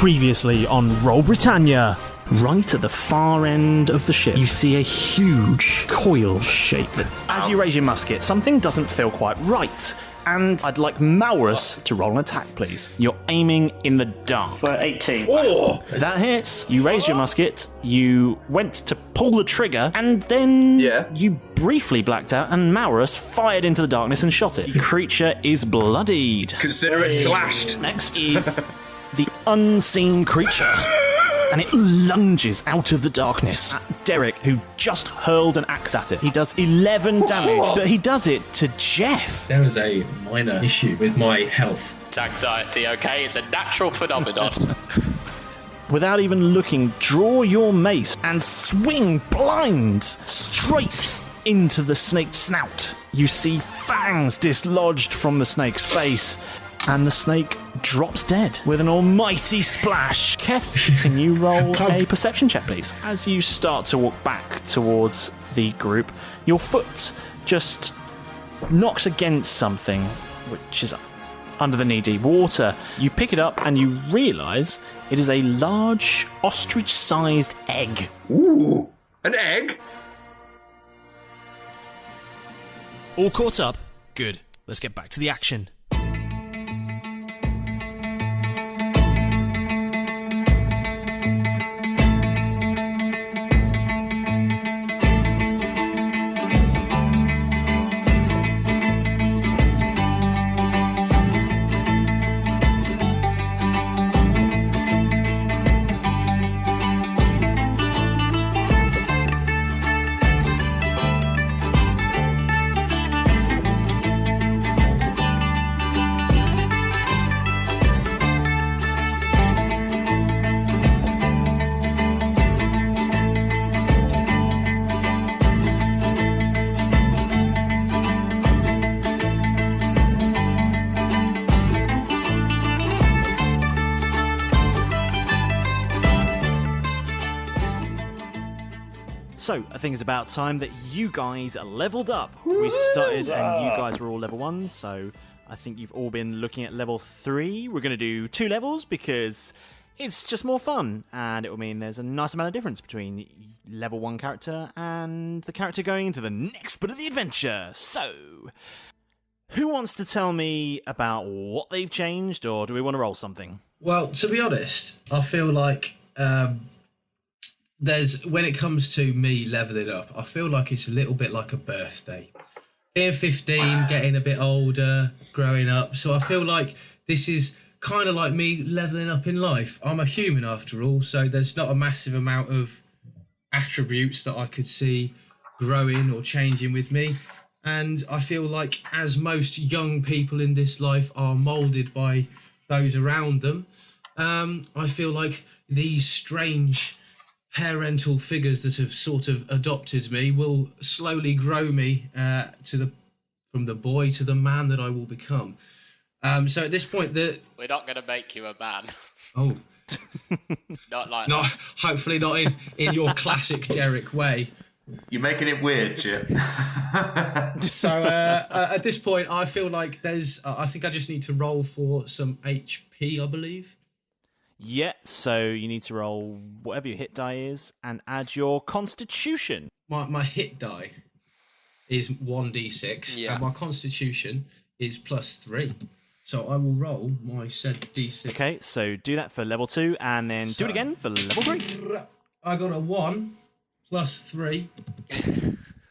Previously on Roll Britannia. Right at the far end of the ship, you see a huge coil shape. As you raise your musket, something doesn't feel quite right. And I'd like Malrus to roll an attack, please. You're aiming in the dark. For 18. Oh! That hits. You raise your musket, you went to pull the trigger, and then you briefly blacked out, and Malrus fired into the darkness and shot it. The creature is bloodied. Consider it slashed. Next is the unseen creature. And it lunges out of the darkness at Derek, who just hurled an axe at it. He does 11 damage, but he does it to Jeff. There is a minor issue with my health. It's anxiety, okay? It's a natural phenomenon. Without even looking, draw your mace and swing blind straight into the snake's snout. You see fangs dislodged from the snake's face, and the snake drops dead with an almighty splash. Keth, can you roll a perception check, please? As you start to walk back towards the group, your foot just knocks against something which is under the knee-deep water. You pick it up and you realise it is a large ostrich-sized egg. Ooh, an egg? All caught up? Good. Let's get back to the action. So, I think it's about time that you guys leveled up. We started and you guys were all level 1, so I think you've all been looking at level 3. We're going to do 2 levels because it's just more fun, and it will mean there's a nice amount of difference between level 1 character and the character going into the next bit of the adventure. So, who wants to tell me about what they've changed, or do we want to roll something? Well, to be honest, I feel like when it comes to me leveling up, I feel like it's a little bit like a birthday. Being 15, getting a bit older, growing up. So I feel like this is kind of like me leveling up in life. I'm a human after all, so there's not a massive amount of attributes that I could see growing or changing with me. And I feel like as most young people in this life are moulded by those around them, I feel like these strange parental figures that have sort of adopted me will slowly grow me from the boy to the man that I will become. So at this point, we're not going to make you a man. Oh, not like not that. Hopefully not in your classic Derek way. You're making it weird, Chip. So at this point, I feel like I think I just need to roll for some HP, I believe. Yeah, so you need to roll whatever your hit die is and add your constitution. My hit die is 1d6, and my constitution is +3. So I will roll my said d6. Okay, so do that for level 2, and then do it again for level 3. I got a 1 +3.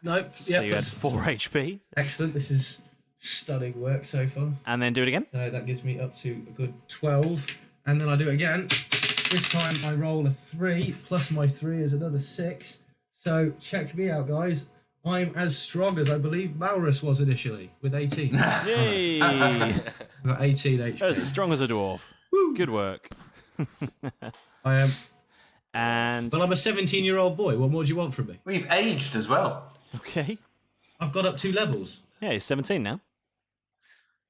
Nope. So you had 4 HP. Excellent. This is stunning work so far. And then do it again. So that gives me up to a good 12. And then I do it again. This time I roll a 3, plus my 3 is another 6. So check me out, guys. I'm as strong as I believe Malrus was initially, with 18. Yay! I've got 18 HP. As strong as a dwarf. Woo. Good work. I am. And Well, I'm a 17-year-old boy. What more do you want from me? We've aged as well. okay. I've got up 2 levels. Yeah, he's 17 now.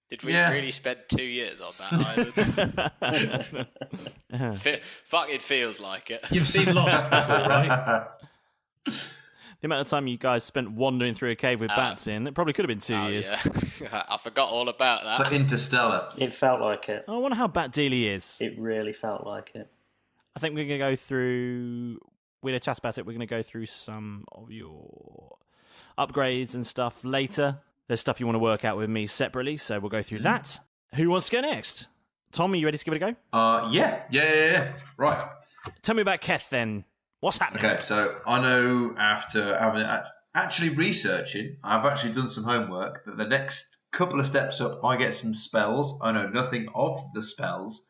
Did we really spend 2 years on that island? Fuck, it feels like it. You've seen Lost before, right? The amount of time you guys spent wandering through a cave with bats in, it probably could have been 2 years. Yeah. I forgot all about that. So Interstellar. It felt like it. I wonder how Bat Dealy is. It really felt like it. I think we're going to go through... We're going to chat about it. We're going to go through some of your upgrades and stuff later. There's stuff you want to work out with me separately, so we'll go through that. Who wants to go next? Tom, are you ready to give it a go? Yeah. Right. Tell me about Keth then. What's happening? Okay, so I know after having actually researching, I've actually done some homework, that the next couple of steps up, I get some spells. I know nothing of the spells.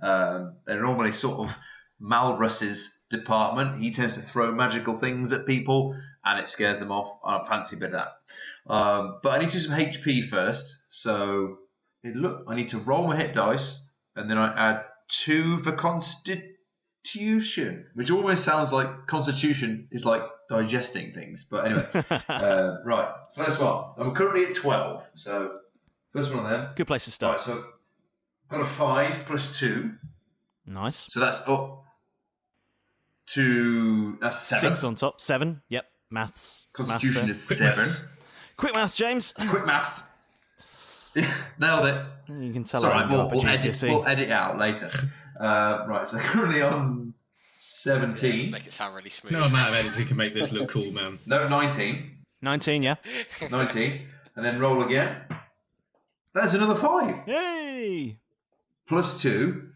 They're normally sort of Malrus's department. He tends to throw magical things at people, and it scares them off. I fancy a bit of that. But I need to do some HP first. So I need to roll my hit dice, and then I add 2 for Constitution, which almost sounds like Constitution is like digesting things. But anyway, right. First one. I'm currently at 12. So first one of them. Good place to start. Right, so got a 5 plus 2. Nice. So that's up to... That's 7. 6 on top. 7. Yep. Maths. Constitution Maths is 7. Quick maths, James. Quick maths. Nailed it. You can tell Sorry, I'm up at we'll GCSE. edit it out later. Right, so currently on 17. Make it sound really smooth. No amount of editing can make this look cool, man. No, 19. 19, yeah. 19. And then roll again. That's another 5. Yay! Plus 2.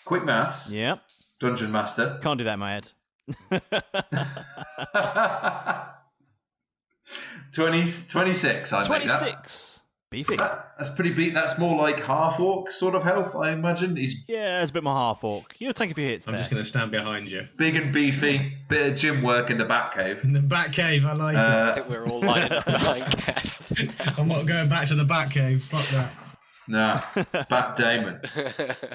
Quick maths. Yep. Dungeon Master. Can't do that in my head. 26, I make that. 26. Beefy. That's pretty beat. That's more like half orc sort of health, I imagine. He's Yeah, it's a bit more half orc. You'll take a few hits I'm there. just going to stand behind you. big and beefy. Bit of gym work in the back cave. In the back cave, I like I think we're all lining up behind Keth. it. I'm not going back to the back cave. Fuck that. Nah, Bat Damon.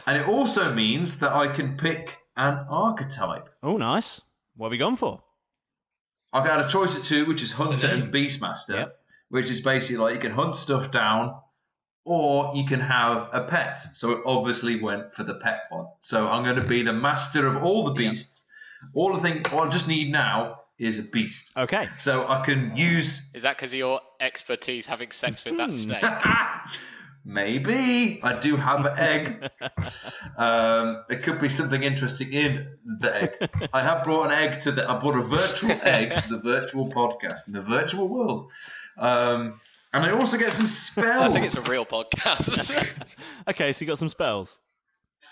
And it also means that I can pick an archetype. Oh, nice. What have we gone for? I've got a choice of 2, which is Hunter name. and Beastmaster, Yep. which is basically like you can hunt stuff down, or you can have a pet. So it obviously went for the pet one. So I'm going to be the master of all the beasts. All the thing, what I just need now is a beast. Okay. So I can use... Is that because of your expertise having sex with that snake? Maybe. I do have an egg. It could be something interesting in the egg. I have brought an egg I brought a virtual egg to the virtual podcast in the virtual world. And I also get some spells. I think it's a real podcast. Okay, so you got some spells.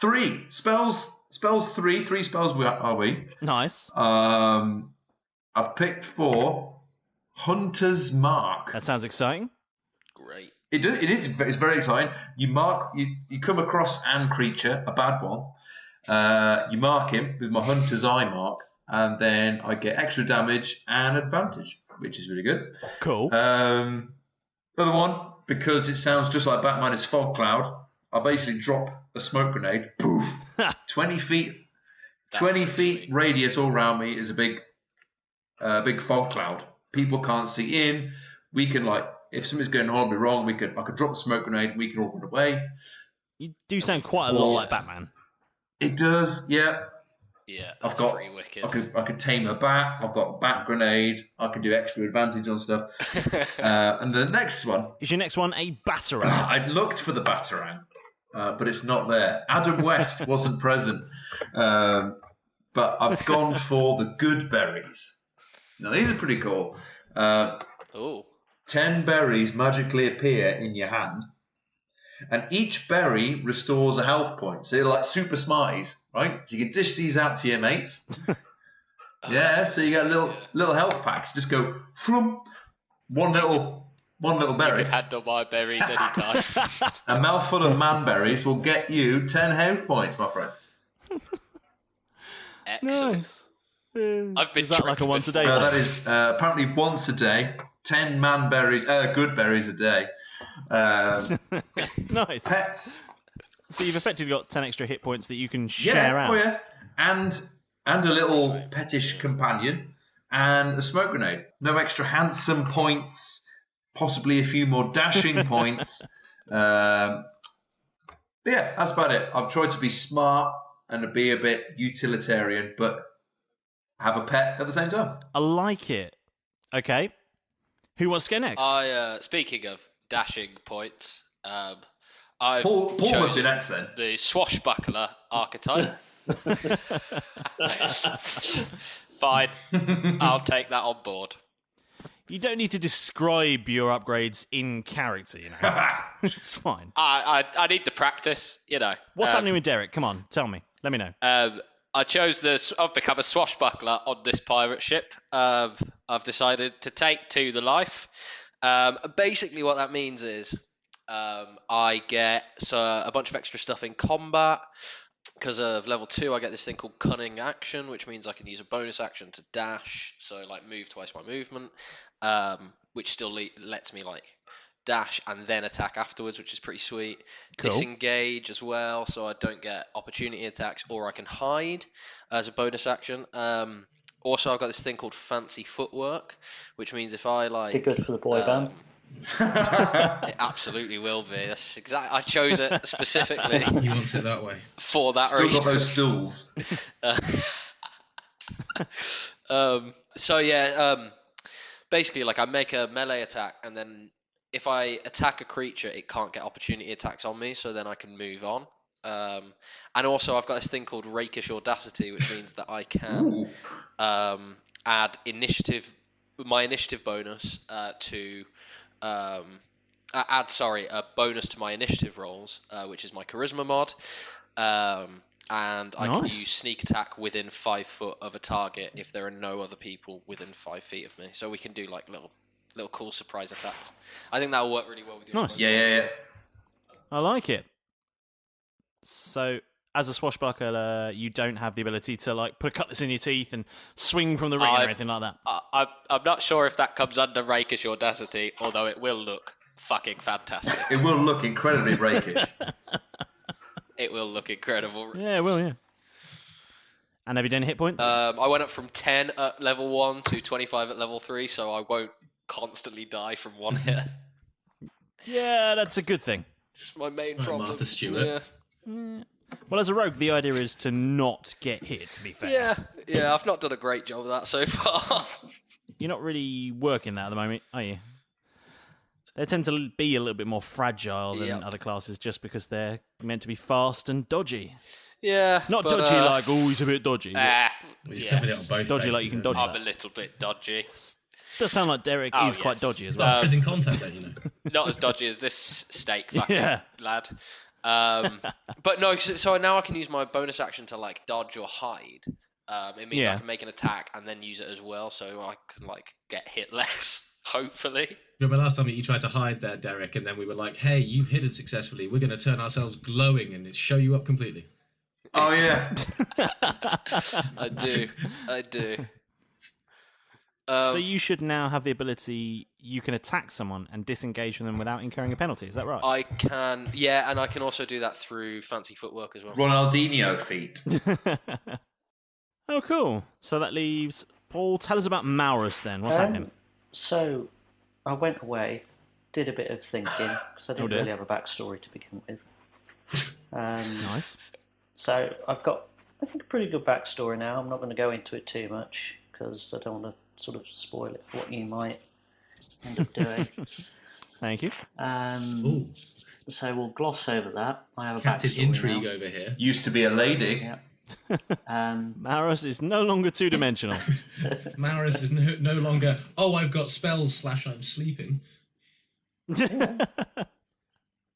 3 spells. 3 spells are we? Nice. I've picked 4. Hunter's Mark. That sounds exciting. Great. It is. It's very exciting. You come across an creature, a bad one. You mark him with my Hunter's Eye mark, and then I get extra damage and advantage, which is really good. Cool. Other one, because it sounds just like Batman, is Fog Cloud. I basically drop a smoke grenade. Poof. 20 feet. That's 20 pretty feet sweet. radius all around me is a big fog cloud. People can't see in. We can if something's going horribly wrong, I could drop the smoke grenade. We can all run away. You do sound quite a lot like Batman. It does, yeah. Yeah, I've that's got. pretty wicked. I could tame a bat. I've got a bat grenade. I can do extra advantage on stuff. And the next one, Is your next one a Batarang? I looked for the Batarang, but it's not there. Adam West wasn't present, but I've gone for the good berries. Now these are pretty cool. Oh, 10 berries magically appear in your hand, and each berry restores a health point. So you're like super Smarties, right? So you can dish these out to your mates. So you get little health packs. Just go from one little you berry. can handle my berries anytime. A mouthful of manberries will get you 10 health points, my friend. Excellent. Nice. I've been Is that like a tricked once a day? before. That is apparently once a day. 10 good berries a day. Nice. Pets. So you've effectively got 10 extra hit points that you can share out. Oh yeah. And a little pettish companion and a smoke grenade. No extra handsome points. Possibly a few more dashing points. But yeah, that's about it. I've tried to be smart and to be a bit utilitarian, but have a pet at the same time. I like it. Okay. Who wants to go next? Speaking of dashing points, I've Paul must be chosen next then. the swashbuckler archetype. Fine, I'll take that on board. You don't need to describe your upgrades in character, you know. It's fine. I need the practice, you know. What's happening with Derek? Come on, tell me. Let me know. I chose I've become a swashbuckler on this pirate ship. I've decided to take 2 the life. Basically, what that means is I get a bunch of extra stuff in combat. Because of level 2, I get this thing called Cunning Action, which means I can use a bonus action to dash, so like move twice my movement, which still lets me like dash and then attack afterwards, which is pretty sweet. Cool. Disengage as well, so I don't get opportunity attacks, or I can hide as a bonus action. Also, I've got this thing called Fancy Footwork, which means if I like... Be good for the boy band. It absolutely will be. That's I chose it specifically. He wants it that way. For that Still reason. got those stools. So yeah, basically, like I make a melee attack, and then if I attack a creature, it can't get opportunity attacks on me, so then I can move on. And also, I've got this thing called Rakish Audacity, which means that I can add my initiative bonus to a bonus to my initiative rolls, which is my charisma mod. And I can use sneak attack within 5 foot of a target if there are no other people within 5 feet of me. So we can do like little cool surprise attacks. I think that will work really well with your Nice. Yeah. I like it. So, as a swashbuckler, you don't have the ability to like put a cutlass in your teeth and swing from the ring or anything like that. I'm not sure if that comes under Rakish Audacity, although it will look fucking fantastic. It will look incredibly rakish. It will look incredible. Yeah, it will, yeah. And have you done hit points? I went up from 10 at level 1 to 25 at level 3, so I won't constantly die from one hit. Yeah, that's a good thing. It's my main problem. Martha Stewart. Yeah. Well, as a rogue, the idea is to not get hit, to be fair. Yeah, I've not done a great job of that so far. You're not really working that at the moment, are you? They tend to be a little bit more fragile than other classes just because they're meant to be fast and dodgy. Yeah. Not dodgy like, oh, he's a bit dodgy. He's covered it on both Dodgy faces, like you can dodge I'm that. a little bit dodgy. Does sound like Derek is quite dodgy as well. Well, prison contact then, you know. Not as dodgy as this steak fucking Yeah. lad. But no, so now I can use my bonus action to like dodge or hide. It means I can make an attack and then use it as well, so I can like get hit less, hopefully. Remember last time you tried to hide there, Derek, and then we were like, hey, you've hidden successfully. We're going to turn ourselves glowing and show you up completely. Oh, yeah. I do. So you should now have the ability, you can attack someone and disengage from them without incurring a penalty. Is that right? I can, yeah, and I can also do that through Fancy Footwork as well. Ronaldinho feat. Oh, cool. So that leaves Paul. Tell us about Malrus then. What's happening? So I went away, did a bit of thinking, because I didn't really have a backstory to begin with. Nice. So I've got, I think, a pretty good backstory now. I'm not going to go into it too much, because I don't want to sort of spoil it for what you might end up doing. Thank you. So we'll gloss over that. I have a Captain backstory Intrigue now. over here. Used to be a lady. Yeah. Malrus is no longer two-dimensional. Malrus is no longer, I've got spells / I'm sleeping.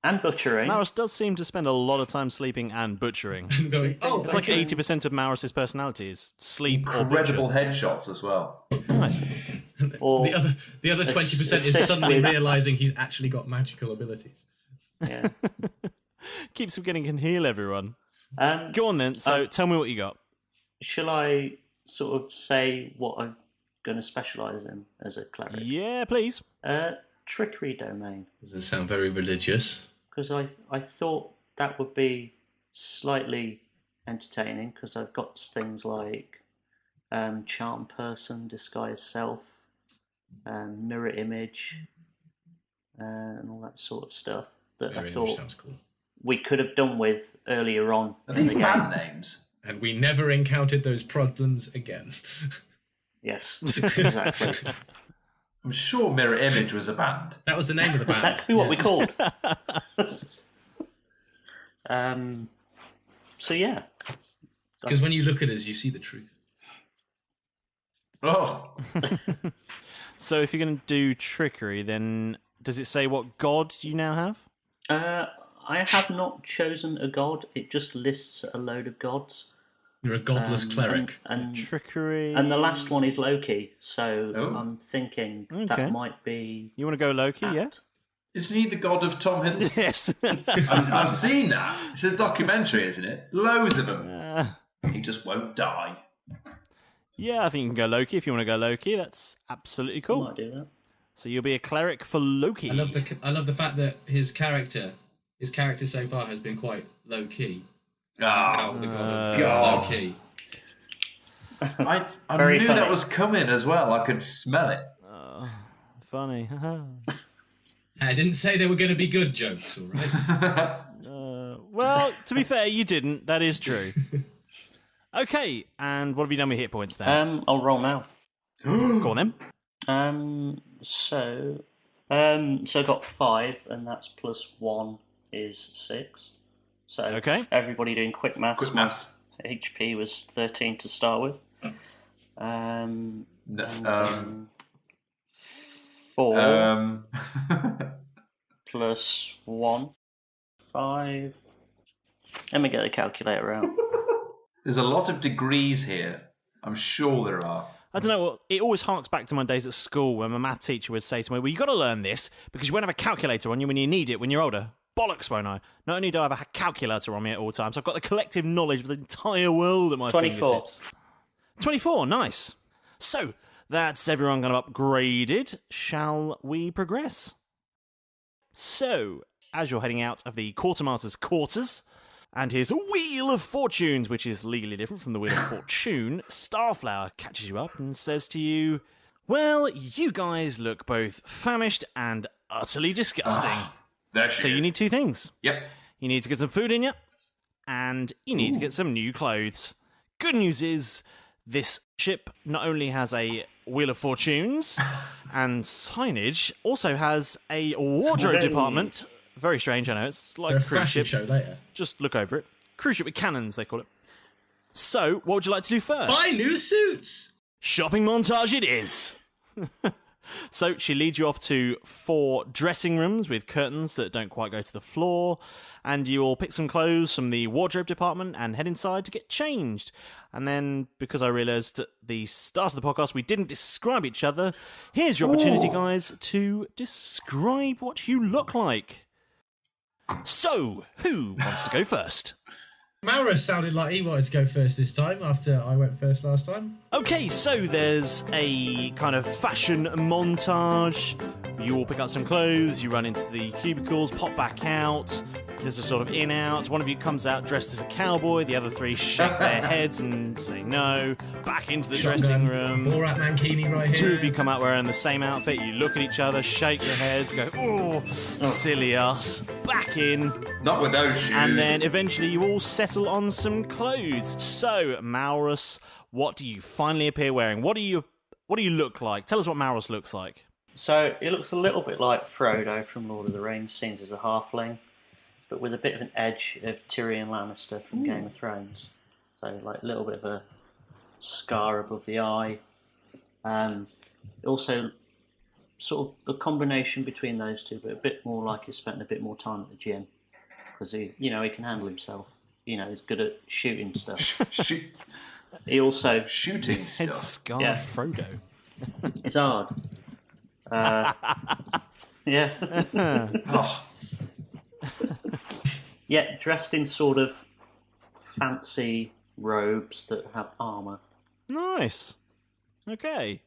And butchering. Malrus does seem to spend a lot of time sleeping and butchering. I'm going, It's like 80% of Malrus's personality is sleep or Incredible butcher. headshots as well. Nice. Or the other 20% is suddenly realising he's actually got magical abilities. yeah. Keeps forgetting can heal everyone. Um, Go on then. So tell me what you got. Shall I sort of say what I'm going to specialise in as a cleric? Yeah, please. Trickery domain. Doesn't sound very religious. Because I thought that would be slightly entertaining, because I've got things like charm person, disguise self, mirror image, and all that sort of stuff that Very I thought sounds cool. we could have done with earlier on. Are in these the band game. names? And we never encountered those problems again. Yes, exactly. I'm sure Mirror Image was a band. That was the name of the band. That's what we called. So yeah. Because when you look at us, you see the truth. Oh. So if you're going to do trickery, then does it say what god you now have? I have not chosen a god. It just lists a load of gods. You're a godless cleric. And Trickery. And the last one is Loki, so Oh. I'm thinking Okay. that might be. You want to go Loki, yeah? apt. Isn't he the god of Tom Hiddleston? Yes. I've seen that. It's a documentary, isn't it? Loads of them. He just won't die. Yeah, I think you can go Loki if you want to go Loki. That's absolutely cool. Might do that. So you'll be a cleric for Loki. I love the fact that his character so far has been quite low key. Oh, The god of God. low key. I Very knew funny. that was coming as well. I could smell it. Funny. I didn't say they were going to be good jokes, all right? Well, to be fair, you didn't. That is true. Okay, and what have you done with hit points then? I'll roll now. Go on then. So I got 5, and that's +1 is 6. So Okay. everybody doing quick maths. Quick maths. My HP was 13 to start with. And then 4 plus 1, 5. Let me get the calculator out. There's a lot of degrees here. I'm sure there are. I don't know. It always harks back to my days at school when my math teacher would say to me, well, you got to learn this because you won't have a calculator on you when you need it when you're older. Bollocks, won't I? Not only do I have a calculator on me at all times, I've got the collective knowledge of the entire world at my 24. fingertips. 24, nice. So, that's everyone kind of upgraded. Shall we progress? So, as you're heading out of the Quartermaster's quarters, and his Wheel of Fortunes, which is legally different from the Wheel of Fortune, Starflower catches you up and says to you, well, you guys look both famished and utterly disgusting. There she So is. you need 2 things. Yep. You need to get some food in you, and you need to get some new clothes. Good news is, this ship not only has a Wheel of Fortunes and signage, also has a wardrobe Hey. department. Very strange, I know. It's like They're a a cruise fashion ship. show later. Just look over it. Cruise ship with cannons, they call it. So, what would you like to do first? Buy new suits! Shopping montage it is. So she leads you off to 4 dressing rooms with curtains that don't quite go to the floor, and you all pick some clothes from the wardrobe department and head inside to get changed. And then, because I realised at the start of the podcast we didn't describe each other, here's your opportunity, guys, to describe what you look like. So, who wants to go first? Malrus sounded like he wanted to go first this time after I went first last time. Okay, so there's a kind of fashion montage. You all pick up some clothes, you run into the cubicles, pop back out. There's a sort of in-out. One of you comes out dressed as a cowboy. The other 3 shake their heads and say no. Back into the dressing room. Borat Mankini right here. 2 of you come out wearing the same outfit. You look at each other, shake your heads, go, oh, silly us. Back in. Not with those shoes. And then eventually you all settle on some clothes. So, Malrus, what do you finally appear wearing? What do you look like? Tell us what Malrus looks like. So it looks a little bit like Frodo from Lord of the Rings, seen as a halfling, but with a bit of an edge of Tyrion Lannister from Game of Thrones. So like a little bit of a scar above the eye. Also, sort of a combination between those two, but a bit more like he's spent a bit more time at the gym because he can handle himself. He's good at shooting stuff. He also Shooting Head stuff. scar Yeah. Frodo. it's hard. Yeah. Oh, Yeah, dressed in sort of fancy robes that have armour. Nice. Okay.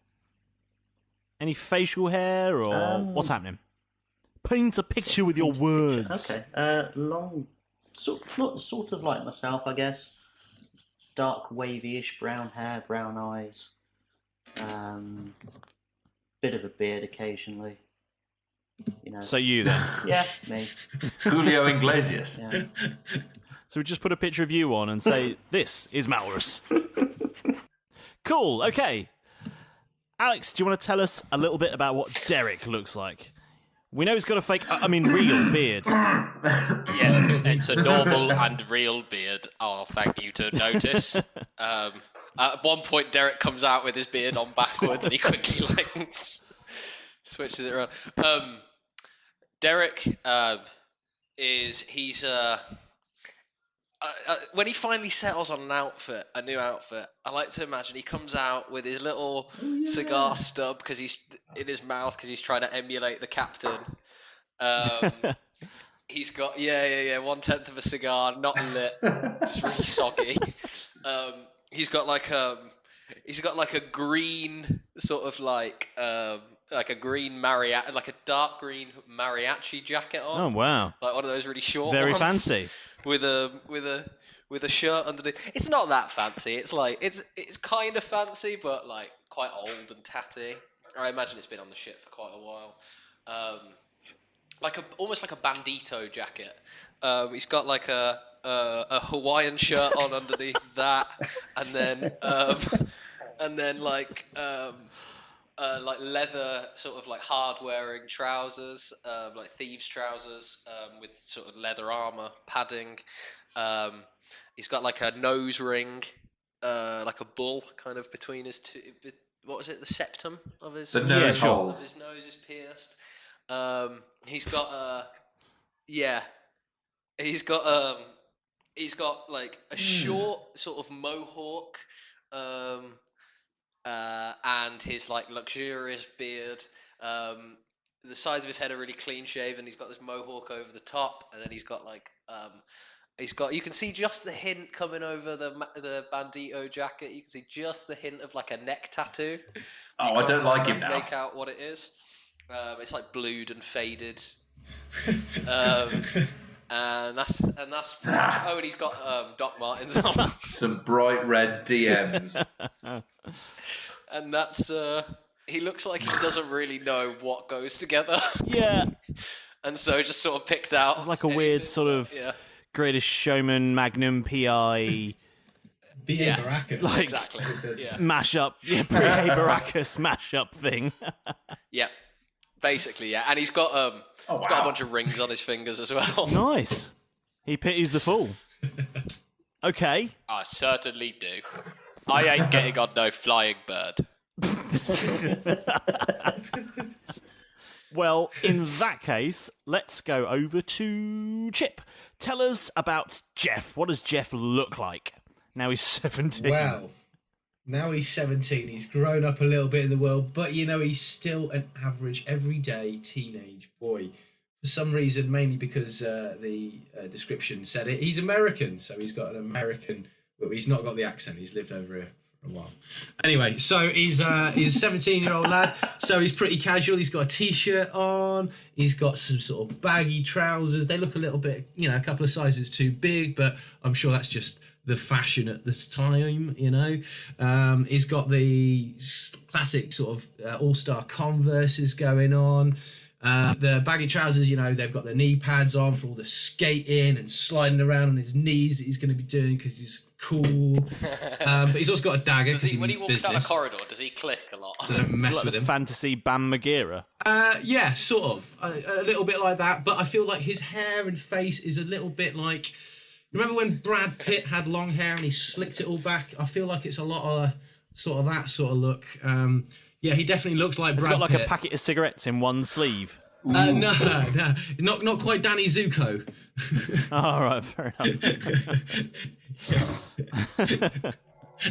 Any facial hair or what's happening? Paint a picture with your words. Okay. Long, sort of like myself, I guess. Dark, wavy-ish brown hair, brown eyes. Bit of a beard occasionally. So you then. Yeah, me. Julio Iglesias. Yeah. So we just put a picture of you on and say, this is Malrus. Cool, okay. Alex, do you want to tell us a little bit about what Derek looks like? We know he's got a real beard. Yeah, it's a normal and real beard. Oh, thank you to notice. At one point, Derek comes out with his beard on backwards, and he quickly switches it around. Derek when he finally settles on a new outfit, I like to imagine he comes out with his little cigar stub because he's in his mouth because he's trying to emulate the captain. He's got 1/10 of a cigar, not lit, just really soggy. He's got like a green sort of like a green mariachi, like a dark green mariachi jacket on. Oh wow! Like one of those really short Very ones. fancy. With a shirt underneath. It's not that fancy. It's like it's kind of fancy, but like quite old and tatty. I imagine it's been on the ship for quite a while. Almost like a bandito jacket. He's got like a Hawaiian shirt on underneath that, and then like leather sort of like hard wearing trousers, like thieves trousers, with sort of leather armor padding. He's got like a nose ring, like a bull kind of between his two. What was it? The septum of his nose holes. His nose is pierced. He's got he's got like a short sort of mohawk, and his like luxurious beard. The sides of his head are really clean shaven. He's got this mohawk over the top, and then he's got like you can see just the hint coming over the bandito jacket. You can see just the hint of like a neck tattoo. Oh, I don't like him now. Make out what it is. It's like blued and faded. And that's pretty much. Oh, and he's got Doc Martens on. Some bright red DMs. And that's he looks like he doesn't really know what goes together. Yeah. And so just sort of picked out. It's like a weird sort of Greatest Showman, Magnum PI. B.A. Baracus. Like, exactly. Mashup. Yeah, B.A. Baracus mashup thing. Yeah. Basically, yeah. And he's got he's got a bunch of rings on his fingers as well. Nice. He pities the fool. Okay. I certainly do. I ain't getting on no flying bird. Well, in that case, let's go over to Chip. Tell us about Jeff. What does Jeff look like? Now he's 17. Well, now he's 17. He's grown up a little bit in the world, but he's still an average, everyday teenage boy. For some reason, mainly because the description said it, he's American, so he's got an American. Well, he's not got the accent. He's lived over here for a while. Anyway, so he's a 17-year-old lad. So he's pretty casual. He's got a t-shirt on. He's got some sort of baggy trousers. They look a little bit, a couple of sizes too big, but I'm sure that's just the fashion at this time. He's got the classic sort of all-star Converses going on. The baggy trousers, they've got the knee pads on for all the skating and sliding around on his knees that he's going to be doing because he's cool. But he's also got a dagger. When he walks down a corridor, does he click a lot? So don't mess with him. Fantasy Bam Margera. Yeah, sort of. A little bit like that. But I feel like his hair and face is a little bit like... Remember when Brad Pitt had long hair and he slicked it all back? I feel like it's a lot of sort of that sort of look. Yeah, he definitely looks like Brad Pitt. He's got like a packet of cigarettes in one sleeve. No, not quite Danny Zuko. All right, fair enough.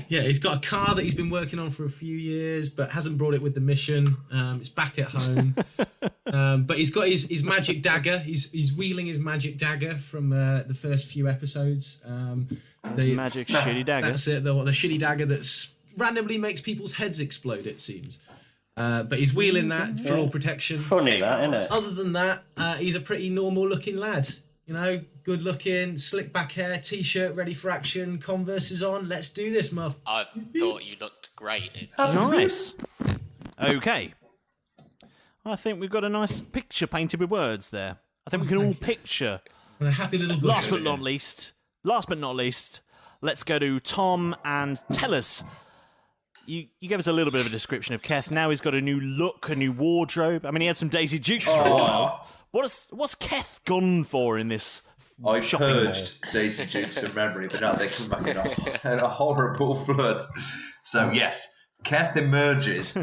Yeah, he's got a car that he's been working on for a few years, but hasn't brought it with the mission. It's back at home. But he's got his magic dagger. He's wielding his magic dagger from the first few episodes. The magic shitty dagger. That's it. The shitty dagger that's randomly makes people's heads explode, it seems. But he's wheeling that for all protection. Funny that, isn't it? Other than that, he's a pretty normal looking lad. Good looking, slick back hair, t-shirt, ready for action, Converses on. Let's do this, Muff. I thought you looked great. Nice. Okay. I think we've got a nice picture painted with words there. I think we can all picture. And a happy little. Last but not least, let's go to Tom and tell us. you gave us a little bit of a description of Keth. Now he's got a new look, a new wardrobe. I mean, he had some Daisy Dukes for a while. What's Keth gone for in this I shopping mall? purged Daisy Dukes from memory, but now they come back in a horrible flood. So yes, Keth emerges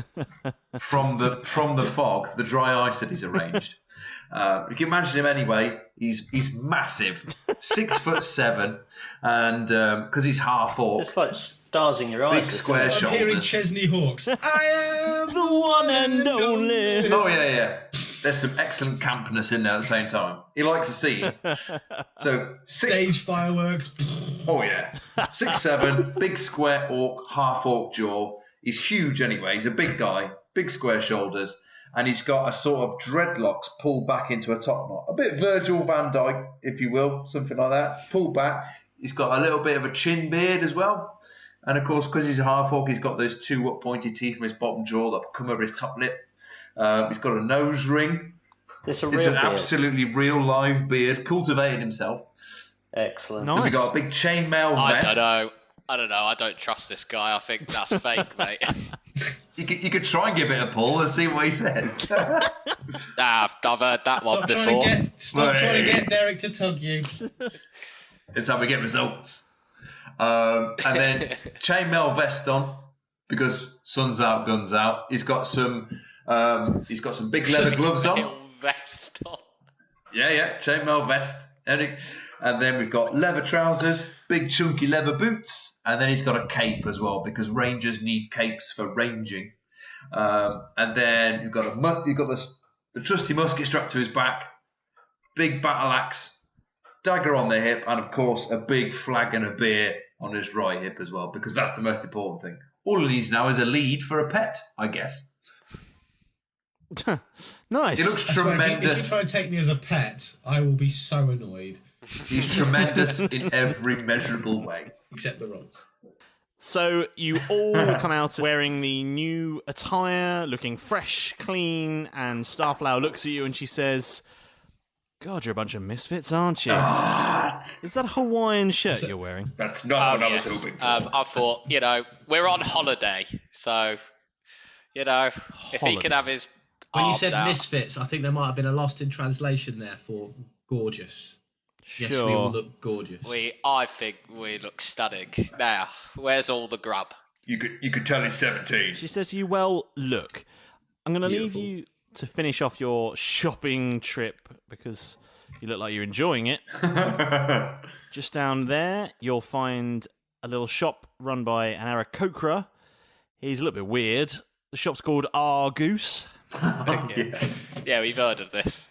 from the fog, the dry ice that he's arranged. You can imagine him anyway. He's massive, 6'7", and because he's half orc, It's like stars in your eyes. big square I'm hearing shoulders. Chesney Hawks. I am The one and only. Oh yeah. There's some excellent campness in there at the same time. He likes a scene. So Stage fireworks. Oh yeah, 6'7", big square orc, half orc jaw. He's huge anyway. He's a big guy, big square shoulders, and he's got a sort of dreadlocks pulled back into a top knot, a bit Virgil van Dijk, if you will, something like that. Pulled back. He's got a little bit of a chin beard as well, and of course, because he's a half orc, he's got those two up pointed teeth from his bottom jaw that come over his top lip. He's got a nose ring. It's a real It's an beard. absolutely real live beard, cultivated himself. Excellent. Nice. And we got a big chainmail I vest. don't know. I don't trust this guy. I think that's fake, mate. You could try and give it a pull and see what he says. I've heard that one before. Stop trying to get Derek to tug you. It's how we get results. And then chainmail vest on because sun's out, guns out. He's got some big leather gloves on. Little vest on. Yeah, chainmail vest. And then we've got leather trousers, big chunky leather boots, and then he's got a cape as well because rangers need capes for ranging. And then you've got the trusty musket strapped to his back, big battle axe, dagger on the hip, and of course a big flagon of beer on his right hip as well because that's the most important thing. All he needs now is a lead for a pet, I guess. Nice. He looks If you tremendous. try and take me as a pet, I will be so annoyed. He's tremendous in every measurable way. Except the rolls. So you all come out wearing the new attire, looking fresh, clean, and Starflower looks at you and she says, God, you're a bunch of misfits, aren't you? Is that a Hawaiian shirt you're wearing? That's not what I was Yes. hoping for. I thought, we're on holiday, so if he could have his When you arms said out. misfits, I think there might have been a lost in translation there for gorgeous. Sure. Yes, we all look gorgeous. I think we look stunning. Now, where's all the grub? You could tell he's 17. She says to you, well, look, I'm going to leave Beautiful. you to finish off your shopping trip because you look like you're enjoying it. Just down there, you'll find a little shop run by an Aarakocra. He's a little bit weird. The shop's called Argoose. Yeah, we've heard of this.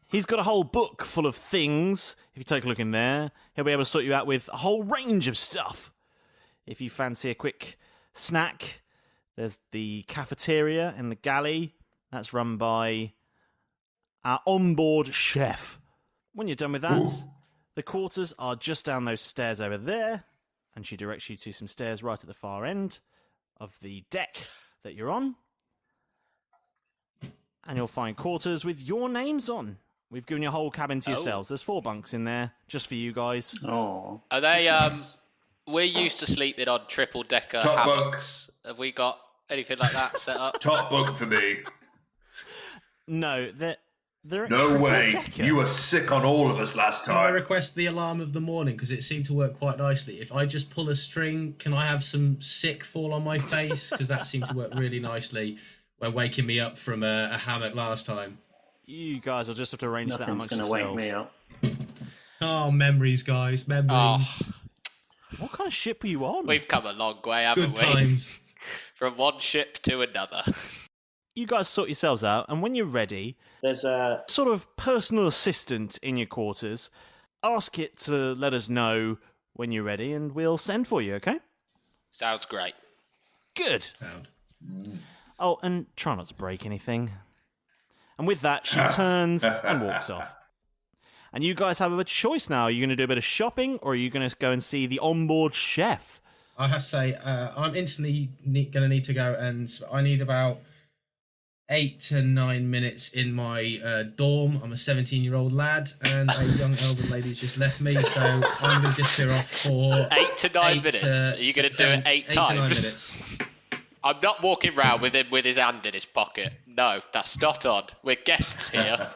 He's got a whole book full of things. If you take a look in there, he'll be able to sort you out with a whole range of stuff. If you fancy a quick snack, there's the cafeteria in the galley. That's run by our onboard chef. When you're done with that, the quarters are just down those stairs over there, and she directs you to some stairs right at the far end of the deck that you're on. And you'll find quarters with your names on. We've given you a whole cabin to yourselves. There's 4 bunks in there, just for you guys. Oh, Are they? We're used to sleeping on triple decker Top hammocks. Have we got anything like that set up? Top bunk for me. No, they're No way. triple-decker. You were sick on all of us last Can I time. request the alarm of the morning? Because it seemed to work quite nicely. If I just pull a string, can I have some sick fall on my face? Because that seemed to work really nicely when waking me up from a hammock last time. You guys will just have to arrange that nothing's amongst going to wake yourselves. me up. Oh, memories, guys. Memories. Oh, What kind of ship were you on? we've come a long way, haven't Good we? times. From one ship to another. You guys sort yourselves out, and when you're ready, There's a sort of personal assistant in your quarters. Ask it to let us know when you're ready, and we'll send for you, okay? Sounds great. Good. Sound. Oh, and try not to break anything. And with that, she turns and walks off. And you guys have a choice now. Are you going to do a bit of shopping, or are you going to go and see the onboard chef? I have to say, I'm instantly going to need to go, and I need about 8 to 9 minutes in my dorm. I'm a 17-year-old lad, and a young elder lady's just left me, so I'm going to disappear off for 8 to 9 minutes. Are you going to do it 8 to 9 times? minutes. I'm not walking round with him with his hand in his pocket. No, that's not on. We're guests here.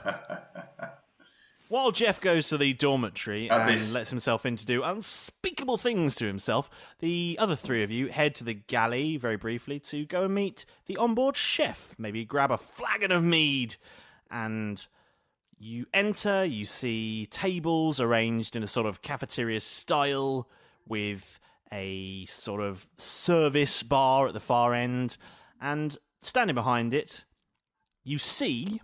While Jeff goes to the dormitory and this- lets himself in to do unspeakable things to himself, the other three of you head to the galley very briefly to go and meet the onboard chef. Maybe grab a flagon of mead. And you enter, you see tables arranged in a sort of cafeteria style with a sort of service bar at the far end. And standing behind it, you see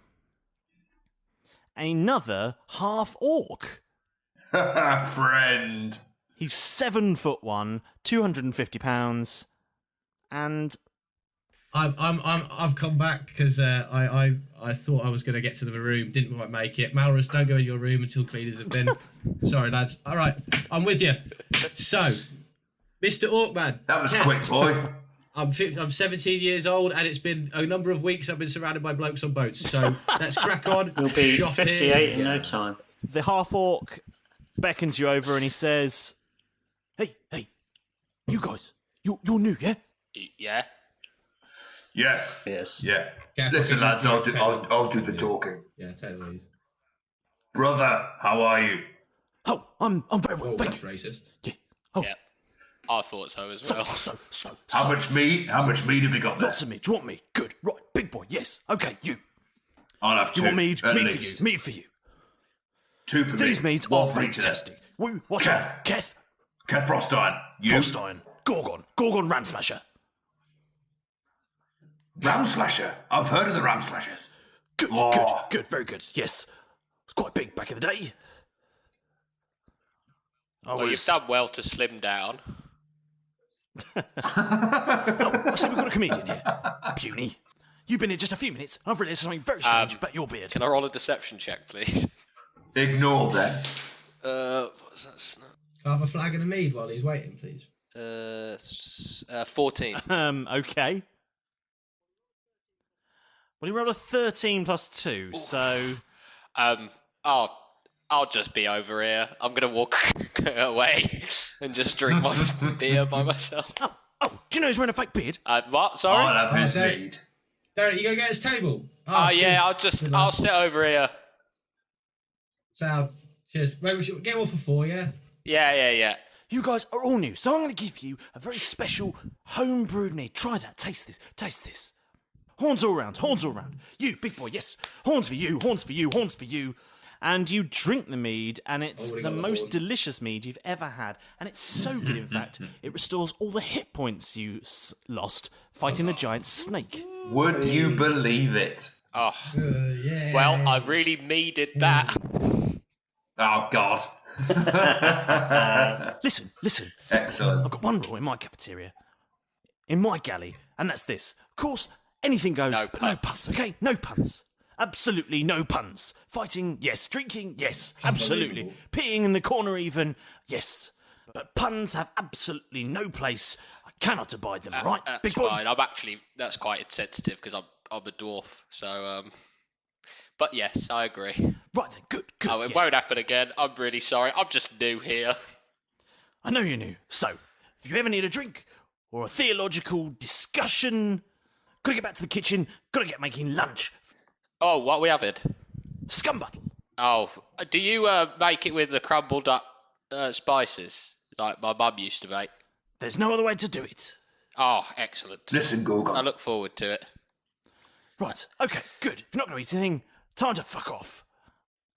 another half-orc. Friend. He's 7'1", 250 pounds, and I've come back because I thought I was going to get to the room, didn't quite make it. Malrus, don't go in your room until cleaners have been. Sorry, lads. All right, I'm with you. So, Mr. Orkman. That was quick, boy. I'm 17 years old, and it's been a number of weeks I've been surrounded by blokes on boats. So let's crack on. You'll be shopping. 58 in no time. the half-orc beckons you over and he says, Hey, you guys, you're new, yeah? Yeah. Yes. Yes. Yeah. Careful, Listen, because lads, I'll do the Yeah. talking. Yeah, take the lead. Brother, how are you? Oh, I'm very well, Oh, thank that's you. racist. Yeah. Oh, Yeah. I thought so as well. so. How much meat? How much meat have you got there? Lots of meat. Do you want meat? Good. Right, big boy. Yes. Okay, you. I'll have Do two. you want meat? At Meat least. for you. Meat for you. Two for me. These meats One are for each of them. fantastic. What's Keth. up? Keth? Keth Frostiron. You. Frostiron. Gorgon Ram Smasher. Ram Slasher. I've heard of the Ram Slashers. Good, very good. Yes. It's quite big back in the day. Well, you've done well to slim down. I said we've got a comedian here. Puny. You've been here just a few minutes. I've realised something very strange about your beard. Can I roll a deception check, please? Ignore them. What's that? Can I have a flagon of mead while he's waiting, please? 14. Okay. Well, he rolled a 13 plus 2, so... I'll just be over here. I'm gonna walk away and just drink my beer by myself. Oh, do you know he's wearing a fake beard? What? Sorry? I'll have his Derek. mead. Derek, you go get his table. Yeah. cheers. I'll sit over here. So, cheers. Wait, we should get one for 4, yeah? Yeah. You guys are all new, so I'm going to give you a very special home-brewed mead. Try that. Taste this. Horns all round. You, big boy, yes. Horns for you. And you drink the mead, and it's Already the got the most horn. delicious mead you've ever had. And it's so good, in fact, it restores all the hit points you lost fighting the giant snake. Would you believe it? Oh, Yeah. well, I really needed that. Oh, God. Listen. Excellent. I've got one rule in my cafeteria, in my galley, and that's this. Of course, anything goes, No but no puns. puns, okay? No puns. Absolutely no puns. Fighting, yes. Drinking, yes. Absolutely. Unbelievable. Peeing in the corner even, yes. But puns have absolutely no place. I cannot abide them, right? That's Big boy? fine. That's quite insensitive because I'm a dwarf. So, but yes, I agree. Right then, good. Oh, it yes. won't happen again. I'm really sorry. I'm just new here. I know you're new. So, if you ever need a drink or a theological discussion, gotta get back to the kitchen, gotta get making lunch. Oh, what we having? Scumbuttle. Oh, do you make it with the crumbled up spices like my mum used to make? There's no other way to do it. Oh, excellent. Listen, Gorgon. I look forward to it. Right, okay, good. If you're not going to eat anything, time to fuck off.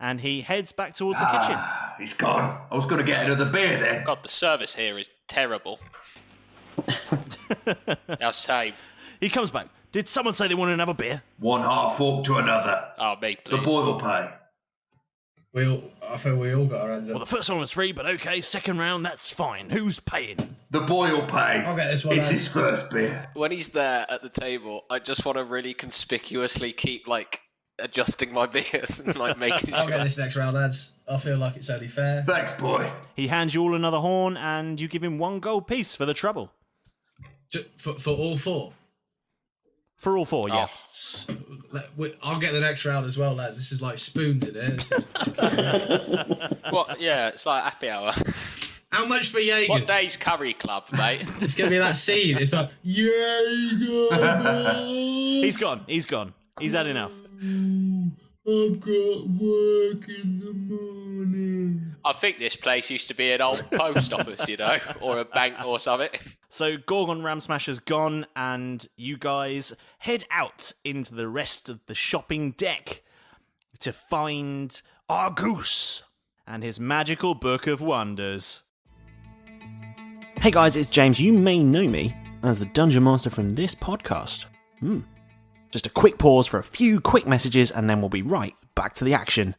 And he heads back towards the kitchen. He's gone. I was going to get another beer then. God, the service here is terrible. Now, same. He comes back. Did someone say they wanted another beer? One half fork to another. Oh, me, The please. boy will pay. I feel we all got our hands Well, up. the first one was free, but okay, second round, that's fine. Who's paying? The boy will pay. I'll get this one, It's lads. his first beer. When he's there at the table, I just want to really conspicuously keep, like, adjusting my beard and, like, making I'll sure. get this next round, lads. I feel like it's only fair. Thanks, boy. He hands you all another horn, and you give him 1 gold piece for the trouble. For all 4. For all 4, yeah. Oh, I'll get the next round as well, lads. This is like spoons in here. This is well, yeah, it's like happy hour. How much for Jaegers? What day's curry club, mate? It's going to be that scene. It's like, Jaeger! He's gone. He's had enough. I've got work in the morning. I think this place used to be an old post office, or a bank or something. So Gorgon Ram Smasher's gone, and you guys head out into the rest of the shopping deck to find Argus and his magical book of wonders. Hey guys, it's James. You may know me as the Dungeon Master from this podcast. Just a quick pause for a few quick messages, and then we'll be right back to the action.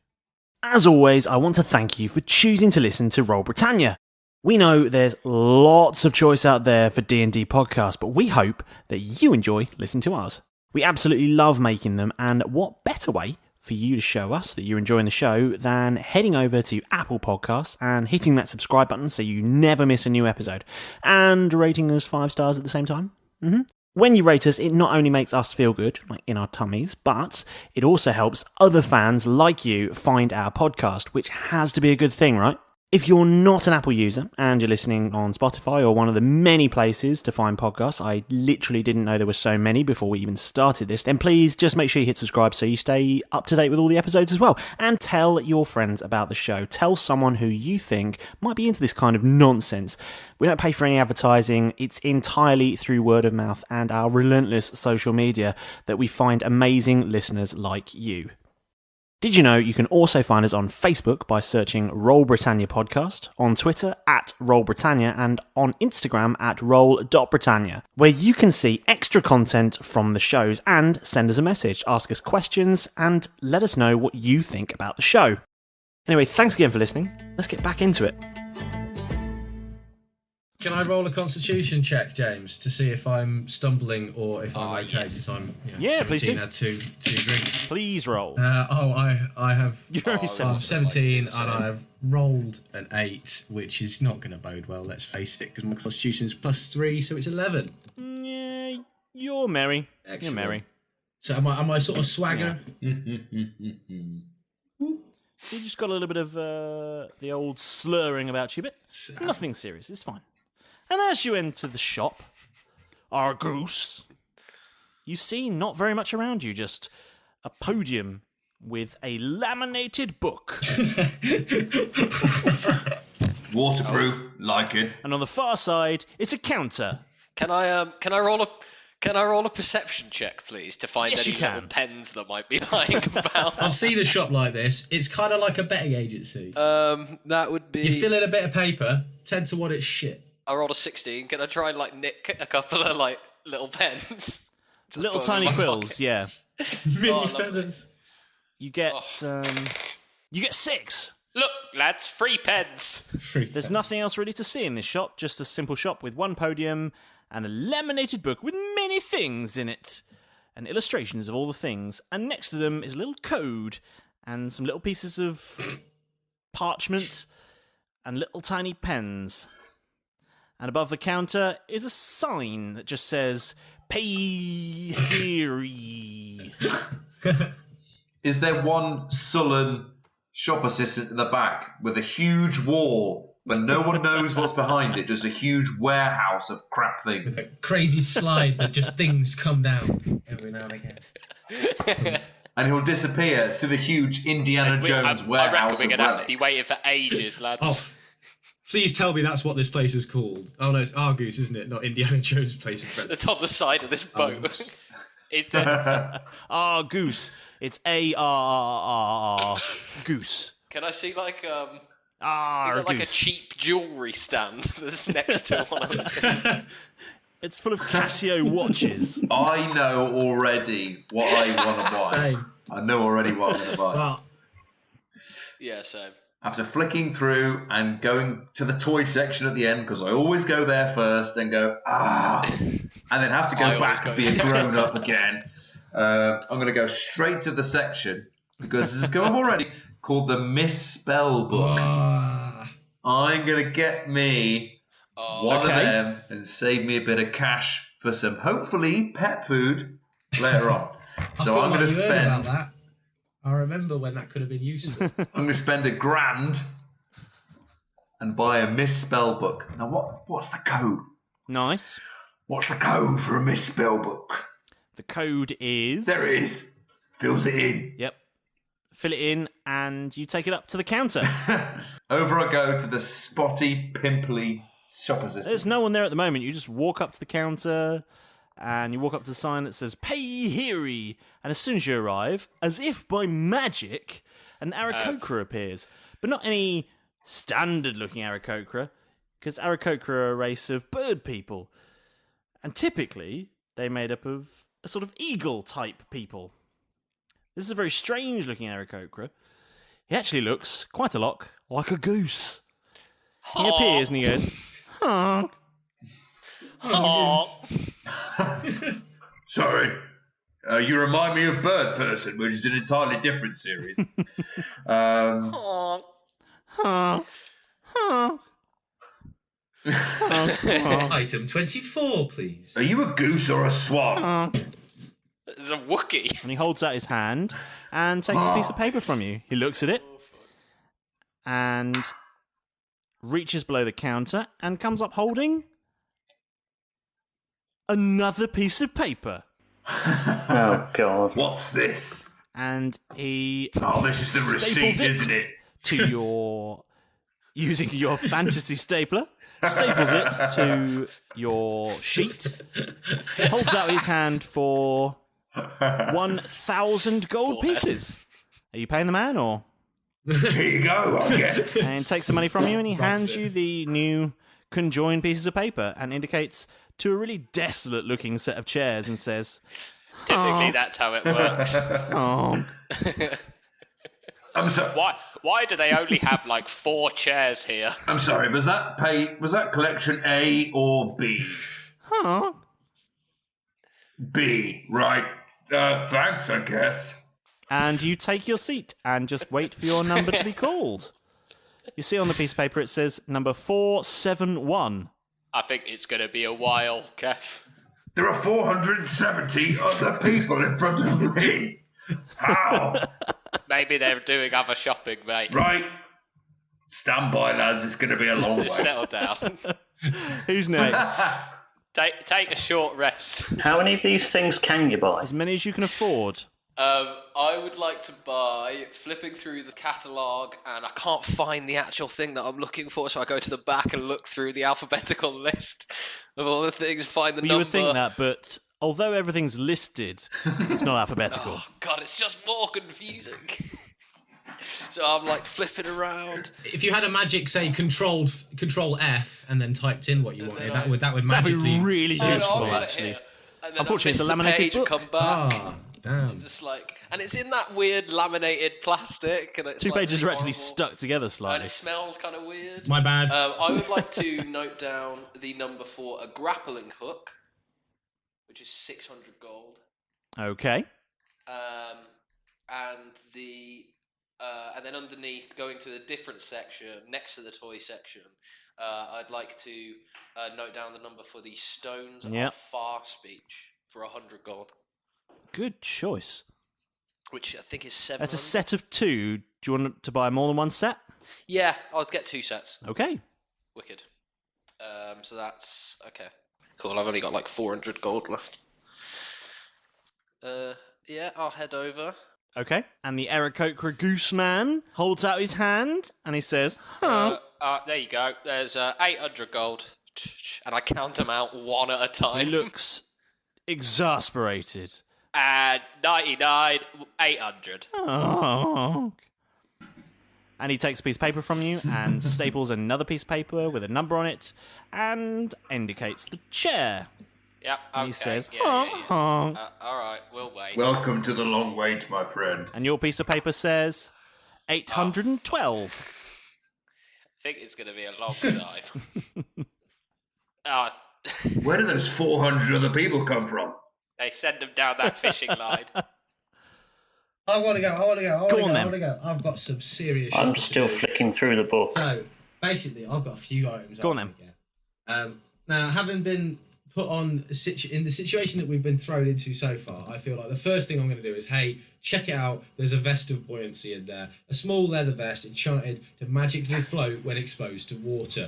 As always, I want to thank you for choosing to listen to Roll Britannia. We know there's lots of choice out there for D&D podcasts, but we hope that you enjoy listening to ours. We absolutely love making them, and what better way for you to show us that you're enjoying the show than heading over to Apple Podcasts and hitting that subscribe button so you never miss a new episode, and rating us 5 stars at the same time. When you rate us, it not only makes us feel good, like in our tummies, but it also helps other fans like you find our podcast, which has to be a good thing, right? If you're not an Apple user and you're listening on Spotify or one of the many places to find podcasts, I literally didn't know there were so many before we even started this, then please just make sure you hit subscribe so you stay up to date with all the episodes as well. And tell your friends about the show. Tell someone who you think might be into this kind of nonsense. We don't pay for any advertising. It's entirely through word of mouth and our relentless social media that we find amazing listeners like you. Did you know you can also find us on Facebook by searching Roll Britannia Podcast, on Twitter at Roll Britannia, and on Instagram at Roll.Britannia, where you can see extra content from the shows and send us a message, ask us questions, and let us know what you think about the show. Anyway, thanks again for listening. Let's get back into it. Can I roll a constitution check, James, to see if I'm stumbling or if I'm okay? Because I'm please 17, do. had two drinks. Please roll. I have. You're only I'm 17 like and I've rolled an 8, which is not going to bode well, let's face it, because my constitution's +3, so it's 11. Yeah, you're merry. Excellent. You're merry. So am I sort of swagger? You just got a little bit of the old slurring about you, but nothing serious. It's fine. And as you enter the shop, Argus, you see not very much around you, just a podium with a laminated book. Waterproof, like it. And on the far side, it's a counter. Can I roll a perception check, please, to find Yes, any you can. little pens that might be lying about? I've seen a shop like this. It's kind of like a betting agency. That would be. You fill in a bit of paper, 10 to 1 it's shit. I rolled a 16. Can I try and nick a couple of little pens? Just Little put them in tiny my quills, pocket? yeah. Mini lovely. feathers. You get 6. Look, lads, free pens. There's nothing else really to see in this shop, just a simple shop with one podium and a laminated book with many things in it, and illustrations of all the things, and next to them is a little code and some little pieces of parchment and little tiny pens. And above the counter is a sign that just says, "Pay here." Is there one sullen shop assistant in the back with a huge wall, but no one knows what's behind it? Just a huge warehouse of crap things. A crazy slide that just things come down every now and again. And he'll disappear to the huge Indiana Jones I warehouse reckon we're of going to have to be relics. waiting for ages, lads. Oh, please tell me that's what this place is called. Oh no, it's Argus, isn't it? Not Indiana Jones' place of friends. That's on the side of this boat. Argus. Is there? Argus. It's A-R-R-R Goose. Can I see is there Argus. like a cheap jewellery stand that's next to one of them? It's full of Casio watches. I know already what I want to buy. Same. I know already what I'm going to buy. Well, Yeah, same. After flicking through and going to the toy section at the end, because I always go there first and go, and then have to I go always back go and being there. grown up again. I'm going to go straight to the section, because this is come up already, called the Misspell Book. I'm going to get me one of them and save me a bit of cash for some, hopefully, pet food later on. So I'm going to about spend... that. I remember when that could have been useful. I'm going to spend $1,000 and buy a misspell book. Now, what's the code? Nice. What's the code for a misspell book? The code is... There it is. Fills it in. Yep. Fill it in, and you take it up to the counter. Over I go to the spotty, pimply shop assistant. There's no one there at the moment. You just walk up to the counter, and you walk up to the sign that says, Pay here. And as soon as you arrive, as if by magic, an Aarakocra appears. But not any standard-looking Aarakocra, because Aarakocra are a race of bird people. And typically, they're made up of a sort of eagle-type people. This is a very strange-looking Aarakocra. He actually looks quite a lot like a goose. He appears and he goes, honk. Sorry. You remind me of Bird Person, which is an entirely different series. Honk. Honk. Honk. Item 24, please. Are you a goose or a swan? Honk. It's a Wookiee. And he holds out his hand and takes a piece of paper from you. He looks at it and reaches below the counter and comes up holding another piece of paper. Oh, God. What's this? And he this is the receipt, isn't it? To your... using your fantasy stapler. Staples it to your sheet. Holds out his hand for 1,000 gold pieces. Are you paying the man, or? Here you go, I guess. And takes the money from you, and he hands you the new conjoined pieces of paper and indicates to a really desolate-looking set of chairs and says, Typically, that's how it works. "Oh, I'm sorry. Why do they only have like 4 chairs here? I'm sorry. Was that collection A or B? huh." B, right. Thanks, I guess. And you take your seat and just wait for your number to be called. You see on the piece of paper it says number 471. I think it's going to be a while, Kev. There are 470 other people in front of me. How? Maybe they're doing other shopping, mate. Right. Stand by, lads. It's going to be a long way. Just settle down. Who's next? Take a short rest. How many of these things can you buy? As many as you can afford. I would like to buy, flipping through the catalogue, and I can't find the actual thing that I'm looking for, so I go to the back and look through the alphabetical list of all the things, find the number. You would think that, but although everything's listed, it's not alphabetical. Oh, God, it's just more confusing. So I'm like flipping around. If you had a magic, say, control F and then typed in what you wanted, that would That'd magically... be really Oh, no, useful, I've got it actually. here. And then Unfortunately, it's a I missed the laminated page and book. come back. Ah, damn. It's just like, and it's in that weird laminated plastic, and it's 2 like pages are really actually horrible, stuck together and slightly. it smells kind of weird. My bad. I would like to note down the number for a grappling hook, which is 600 gold, Okay. and then underneath, going to a different section next to the toy section, I'd like to note down the number for the stones Yep. of far speech for 100 gold, Good choice. which I think is 700. That's a set of 2. Do you want to buy more than one set? Yeah, I'll get 2 sets. Okay. Wicked. So that's okay. Cool. I've only got like 400 gold left. Yeah, I'll head over. Okay. And the Aarakocra Goose Man holds out his hand and he says, huh. There you go. There's 800 gold, and I count them out one at a time. He looks exasperated. And 99, 800. Oh. And he takes a piece of paper from you and staples another piece of paper with a number on it and indicates the chair. Yep. And Okay. he says, yeah. All All right. We'll wait. Welcome to the long wait, my friend. And your piece of paper says 812. I think it's going to be a long time. Where do those 400 other people come from? They send them down that fishing line. I want to go. I've got some serious shit I'm to still do. flicking through the book. So, basically, I've got a few items. Go on I wanna get. Now, having been put on in the situation that we've been thrown into so far. I feel like the first thing I'm going to do is, hey, check it out. There's a vest of buoyancy in there, a small leather vest enchanted to magically float when exposed to water.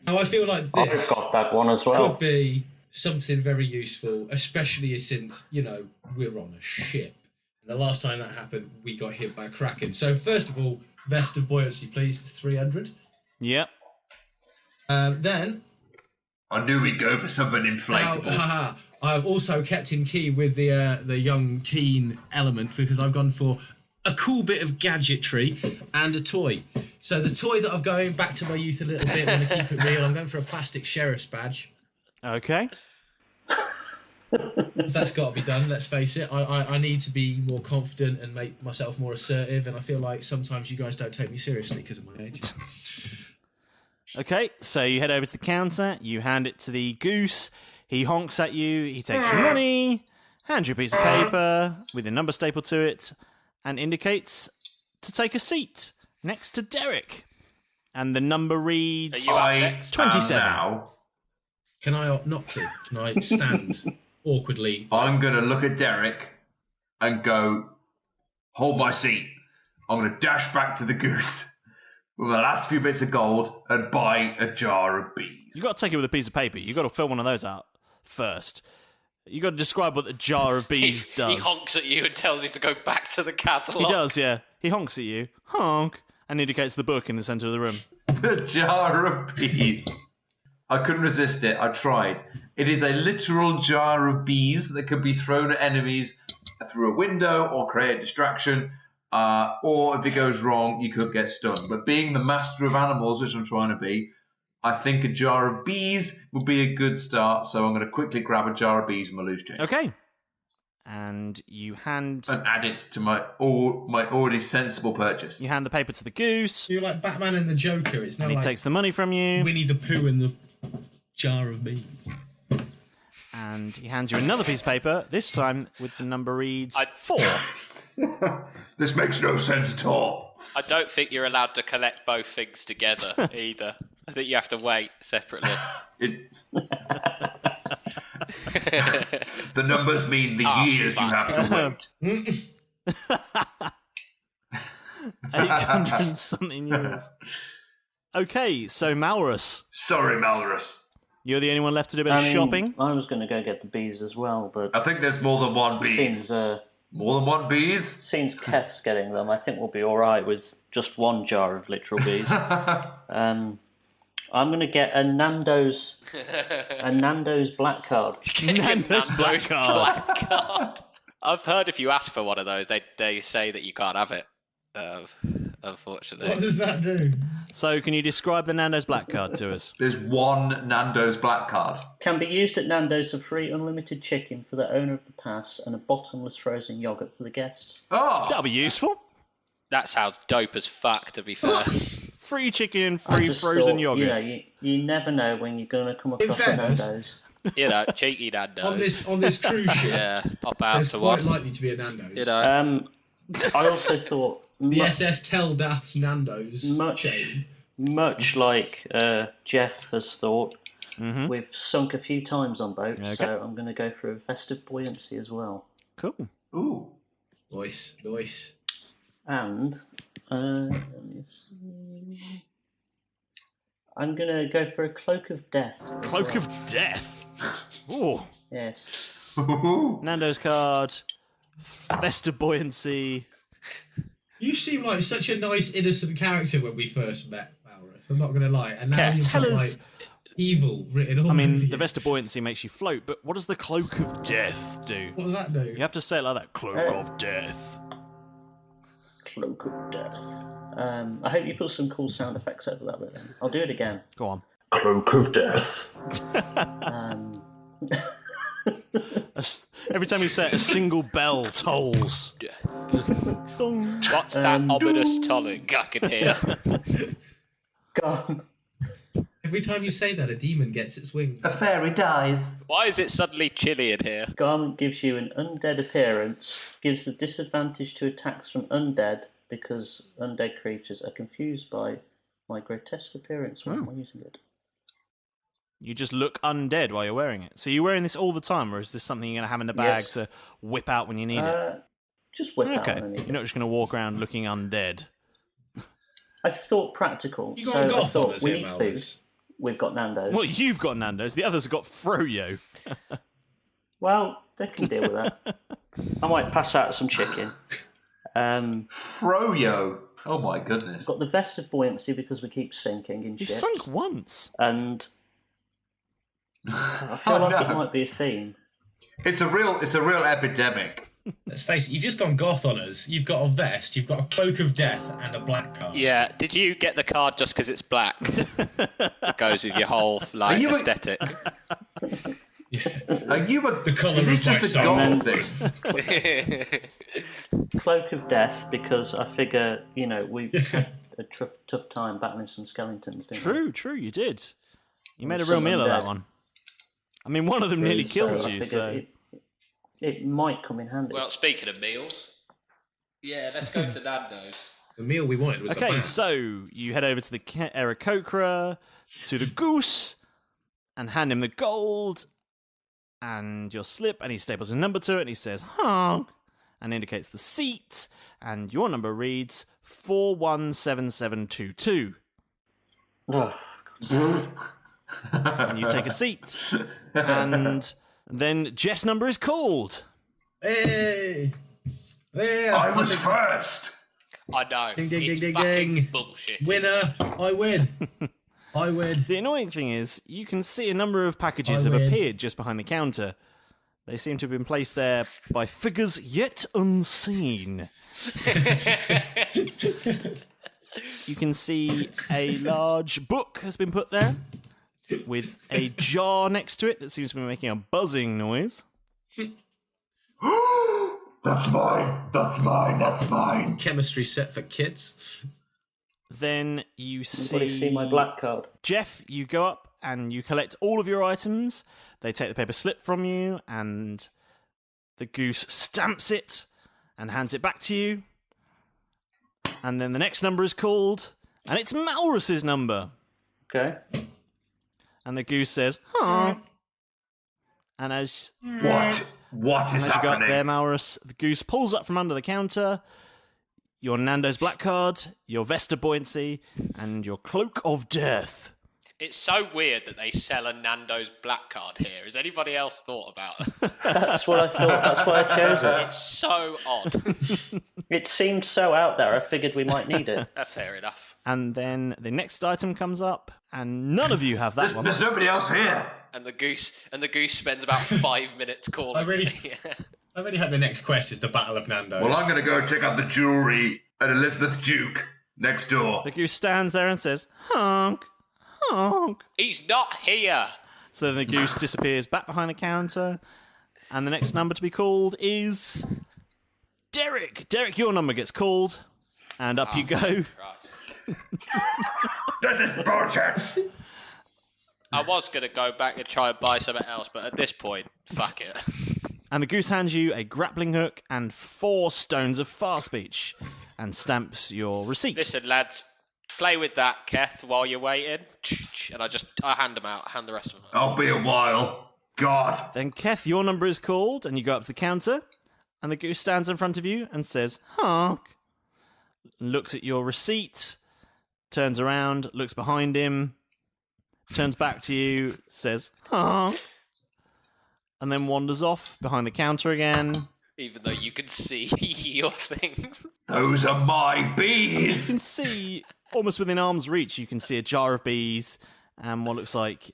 Now I feel like I've this got that one as well. could be something very useful, especially since we're on a ship. And the last time that happened, we got hit by a kraken. So first of all, vest of buoyancy, please, 300. Yep. Then I knew we'd go for something inflatable. I've also kept in key with the young teen element because I've gone for a cool bit of gadgetry and a toy. So the toy that I'm going back to my youth a little bit, I'm going to keep it real. I'm going for a plastic sheriff's badge. Okay. That's got to be done, let's face it. I need to be more confident and make myself more assertive, and I feel like sometimes you guys don't take me seriously because of my age. Okay, so you head over to the counter, you hand it to the goose, he honks at you, he takes your money, hands you a piece of paper with a number stapled to it, and indicates to take a seat next to Derek. And the number reads I 27. now. Can I opt not to? Can I stand awkwardly? I'm going to look at Derek and go, hold my seat. I'm going to dash back to the goose with the last few bits of gold and buy a jar of bees. You've got to take it with a piece of paper. You've got to fill one of those out first. You've got to describe what the jar of bees does. He honks at you and tells you to go back to the catalogue. He does, yeah. He honks at you. Honk. And indicates the book in the centre of the room. The jar of bees. I couldn't resist it. I tried. It is a literal jar of bees that can be thrown at enemies through a window or create a distraction. Or if it goes wrong, you could get stung. But being the master of animals, which I'm trying to be, I think a jar of bees would be a good start. So I'm going to quickly grab a jar of bees in my loose change. Okay. And you hand... And add it to my already sensible purchase. You hand the paper to the goose. You're like Batman and the Joker. It's not And he like takes the money from you. Winnie the Pooh and the jar of bees. And he hands you another piece of paper, this time with the number reads 4. This makes no sense at all. I don't think you're allowed to collect both things together either. I think you have to wait separately. The numbers mean the years you have to wait. 800 and something years. Okay, so Malrus. Sorry, Malrus. You're the only one left to do a bit of shopping? I was going to go get the bees as well, but... I think there's more than one bees. More than one bees? Since Keth's getting them, I think we'll be alright with just one jar of literal bees. I'm going to get a Nando's black card. Nando's black card. Black card. I've heard if you ask for one of those, they say that you can't have it. Unfortunately. What does that do? So, can you describe the Nando's black card to us? There's one Nando's black card. Can be used at Nando's for free unlimited chicken for the owner of the pass and a bottomless frozen yogurt for the guests. Oh! That'll be useful. That sounds dope as fuck, to be fair. Free chicken, free frozen yogurt. You never know when you're going to come across a Nando's. Cheeky Nando's. On this cruise ship, Yeah, pop out there's to quite one. likely to be a Nando's. I also thought... The SS Tel Dath's Nando's chain. Much like Jeff has thought, we've sunk a few times on boats, so I'm going to go for a festive buoyancy as well. Cool. Ooh. Nice. And let me see. I'm going to go for a cloak of death. Cloak of death. Ooh. Yes. Nando's card. Festive buoyancy. You seem like such a nice, innocent character when we first met, Malrus. I'm not going to lie. And now you've tell got, us- evil written all I mean, over the you. vest of buoyancy makes you float, but what does the cloak of death do? What does that do? You have to say it like that. Cloak of death. Cloak of death. I hope you put some cool sound effects over that bit then. I'll do it again. Go on. Cloak of death. Every time you say it, a single bell tolls. Dong. What's that ominous tolling I can hear? Garm, Every time you say that, a demon gets its wings. A fairy dies. Why is it suddenly chilly in here? Garment gives you an undead appearance, gives a disadvantage to attacks from undead because undead creatures are confused by my grotesque appearance when I'm using it. You just look undead while you're wearing it. So you're wearing this all the time, or is this something you're going to have in the bag Yes. to whip out when you need it? Just whip out Okay. when I need You're it. not just going to walk around looking undead. I thought practical. You so got I goth on thought us we here, need food. Malrus. We've got Nando's. Well, you've got Nando's. The others have got Froyo. Well, they can deal with that. I might pass out some chicken. Froyo. Oh my goodness. Got the vest of buoyancy because we keep sinking in You've ships. sunk once. And I feel Oh, like it no. might be a theme. It's a real epidemic. Let's face it, you've just gone goth on us. You've got a vest, you've got a cloak of death, and a black card. Yeah, did you get the card just because it's black? It goes with your whole Are you a- aesthetic. Are you The colour is this of my just a soul. goth thing? Cloak of death because I figure, we've had a tough time battling some skeletons, didn't we? True, you did. You made a Some real meal of that undead. one. I mean, one of them nearly kills I you, figured so... It might come in handy. Well, speaking of meals, yeah, let's go to Nando's. The meal we wanted was the Okay, ban. so you head over to the Aarakocra, to the goose, and hand him the gold and your slip, and he staples a number to it, and he says, honk, and indicates the seat, and your number reads 417722. Oh, And you take a seat, and then Jeff's number is called. Hey! Hey! I was first. I know. Ding, ding, it's ding, ding, fucking ding. bullshit. Winner! I win! I win. The annoying thing is, you can see a number of packages I have win. appeared just behind the counter. They seem to have been placed there by figures yet unseen. You can see a large book has been put there, with a jar next to it that seems to be making a buzzing noise. That's mine. That's mine. That's mine. Chemistry set for kids. Then you anybody see my black card? Jeff, you go up and you collect all of your items. They take the paper slip from you, and the goose stamps it and hands it back to you. And then the next number is called, and it's Malrus's number. Okay. And the goose says, "Huh." And as What is you go up there, happening? Malrus, the goose pulls up from under the counter your Nando's black card, your vest of buoyancy, and your cloak of death. It's so weird that they sell a Nando's black card here. Has anybody else thought about it? That's what I thought. That's why I chose it. It's so odd. It seemed so out there, I figured we might need it. Fair enough. And then the next item comes up, and none of you have that one. There's nobody else here. And the goose spends about 5 minutes calling. I really- me. I already had the next quest is the Battle of Nando's. Well, I'm going to go check out the jewelry at Elizabeth Duke next door. The goose stands there and says, honk, honk. He's not here. So then the goose disappears back behind the counter, and the next number to be called is Derek. Derek, your number gets called, and up you go. Christ. This is bullshit. I was going to go back and try and buy something else, but at this point, fuck it. And the goose hands you a grappling hook and 4 stones of far speech, and stamps your receipt. Listen, lads, play with that, Keth, while you're waiting. And I hand them out, hand the rest of them out. I'll be a while. God. Then Keth, your number is called, and you go up to the counter, and the goose stands in front of you and says, honk, looks at your receipt, turns around, looks behind him, turns back to you, says, honk, and then wanders off behind the counter again. Even though you can see your things. Those are my You bees. can see, almost within arm's reach, you can see a jar of bees and what looks like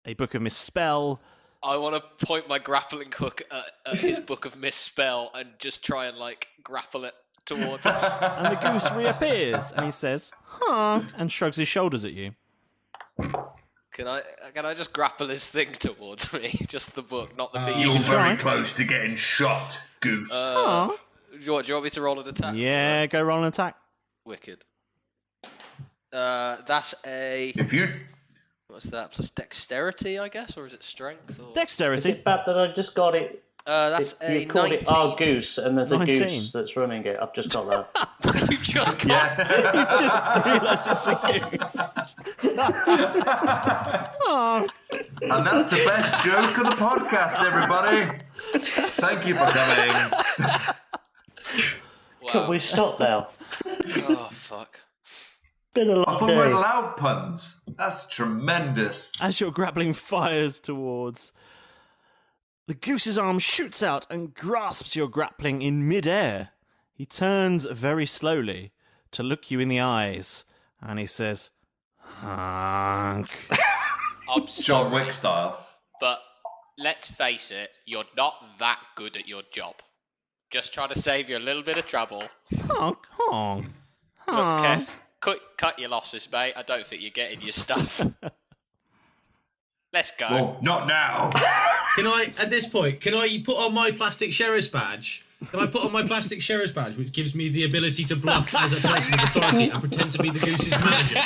a book of misspell. I want to point my grappling hook at his book of misspell and just try and, grapple it towards us. And the goose reappears, and he says, honk, and shrugs his shoulders at you. Can I just grapple his thing towards me? Just the book, not the You're bees. very close to getting shot, Goose. Honk. Do you want me to roll an attack? Yeah, go roll an attack. Wicked. That's a... if you... What's that? Plus dexterity, I guess? Or is it strength? Or... Is Dexterity. it bad that I just got it That's a You called 19. it our goose, and there's 19. a goose that's running it. I've just got that. You've just got. You've just realised it's a goose. Oh, And that's the best joke of the podcast, everybody. Thank you for coming. Wow. Can we stop now? Oh, fuck. Been a I long thought we weren't day. allowed puns. That's tremendous. as your grappling fires towards, the goose's arm shoots out and grasps your grappling in midair. He turns very slowly to look you in the eyes, and he says, "Honk." I'm John sorry, Wick style. but let's face it, you're not that good at your job. Just trying to save you a little bit of trouble. Honk, honk. Look, Honk. Kev, cut your losses, mate. I don't think you're getting your stuff. Let's go. Well, not now. Can I, at this point, can I put on my plastic sheriff's badge? Can I put on my plastic sheriff's badge, which gives me the ability to bluff as a person of authority and pretend to be the goose's manager?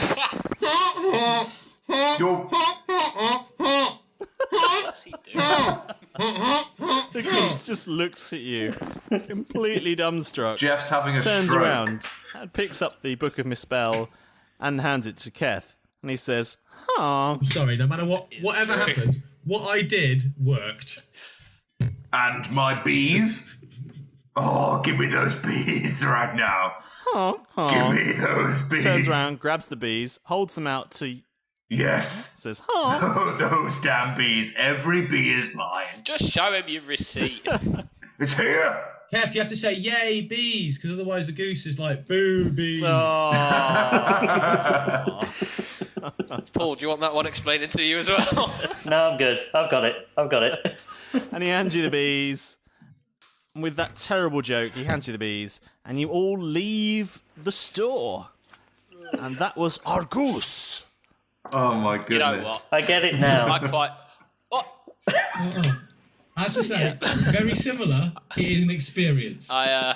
You're... What's he doing? The goose just looks at you, completely dumbstruck, Jeff's having a turns stroke. around, and picks up the Book of Misspell and hands it to Keth. And he says, "Honk." Sorry, no matter whatever true. happened, what I did worked. And my bees? Oh, give me those bees right now. Honk, Give honk. me those bees. Turns around, grabs the bees, holds them out to, Yes. says, "Honk." Oh, those damn bees. Every bee is mine. Just show him your receipt. It's here. Kev, you have to say, yay, bees, because otherwise the goose is like, boo, bees. Oh. Paul, do you want that one explaining to you as well? No, I'm good. I've got it. And he hands you the bees. And with that terrible joke, he hands you the bees, and you all leave the store. And that was our goose. Oh, my You goodness. know what? I get it now. I quite. Oh, As I say, very similar. It is an experience. I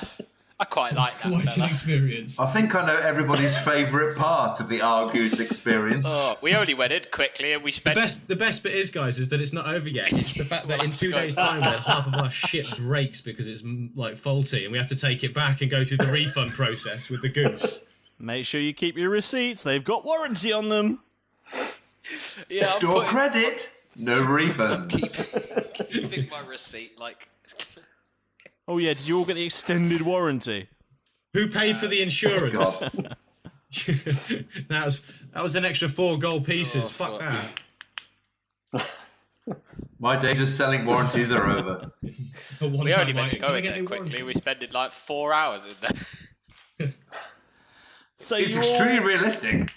quite like that Quite an fella. experience. I think I know everybody's favourite part of the Argoose experience. Oh, we only went in quickly and we spent. The best bit is, guys, is that it's not over yet. It's the fact that in 2 days' time, when half of our shit breaks because it's like faulty, and we have to take it back and go through the refund process with the goose. Make sure you keep your receipts. They've got warranty on them. Yeah, I'm Store putting- credit, no refunds. keeping my receipt like. Oh, yeah, did you all get the extended warranty? Who paid for the insurance? God. that was an extra 4 gold pieces. Oh, fuck fuck. that. My days of selling warranties are over. We only meant to go in there quickly. We spent like 4 hours in there. So It's you extremely realistic.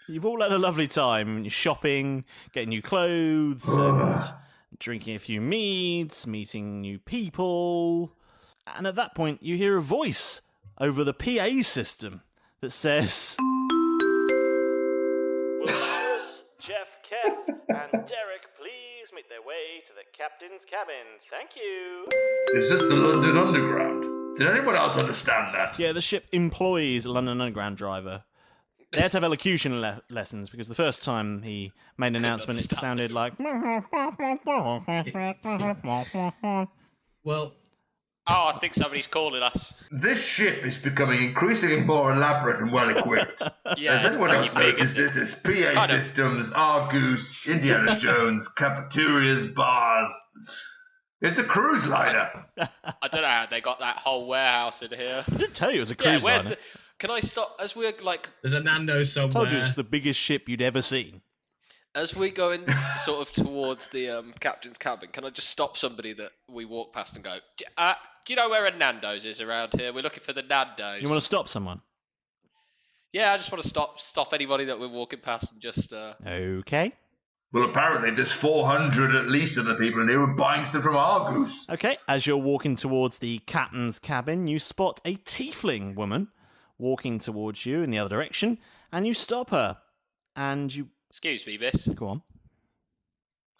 you've all had a lovely time. You're shopping, getting new clothes, and drinking a few meads, meeting new people. And at that point, you hear a voice over the PA system that says, Jeff, Keth, and Derek, please make their way to the captain's cabin. Thank you. Is this the London Underground? Did anyone else understand that? Yeah, the ship employs a London Underground driver. They had to have elocution lessons because the first time he made an announcement, it sounded like. Well, Oh, I think somebody's calling us. This ship is becoming increasingly more elaborate and well equipped. Yeah, Has it's anyone pretty else big, noticed isn't this? it? There's PA Kind of. systems, Argoose, Indiana Jones, cafeterias, bars. It's a cruise liner. I don't know how they got that whole warehouse in here. I didn't tell you it was a Yeah, cruise where's liner. the? Can I stop as we're like there's a Nando's I told you somewhere. it's the biggest ship you'd ever seen. as we go in sort of towards the captain's cabin? Can I just stop somebody that we walk past and go? Do you know where a Nando's is around here? We're looking for the Nando's. You want to stop someone? Yeah, I just want to stop anybody that we're walking past and just. Okay. Well, apparently there's 400 at least of the people in here who are buying stuff from Argoose. Okay, as you're walking towards the captain's cabin, you spot a tiefling woman walking towards you in the other direction, and you stop her. And you... Excuse me, miss. Go on.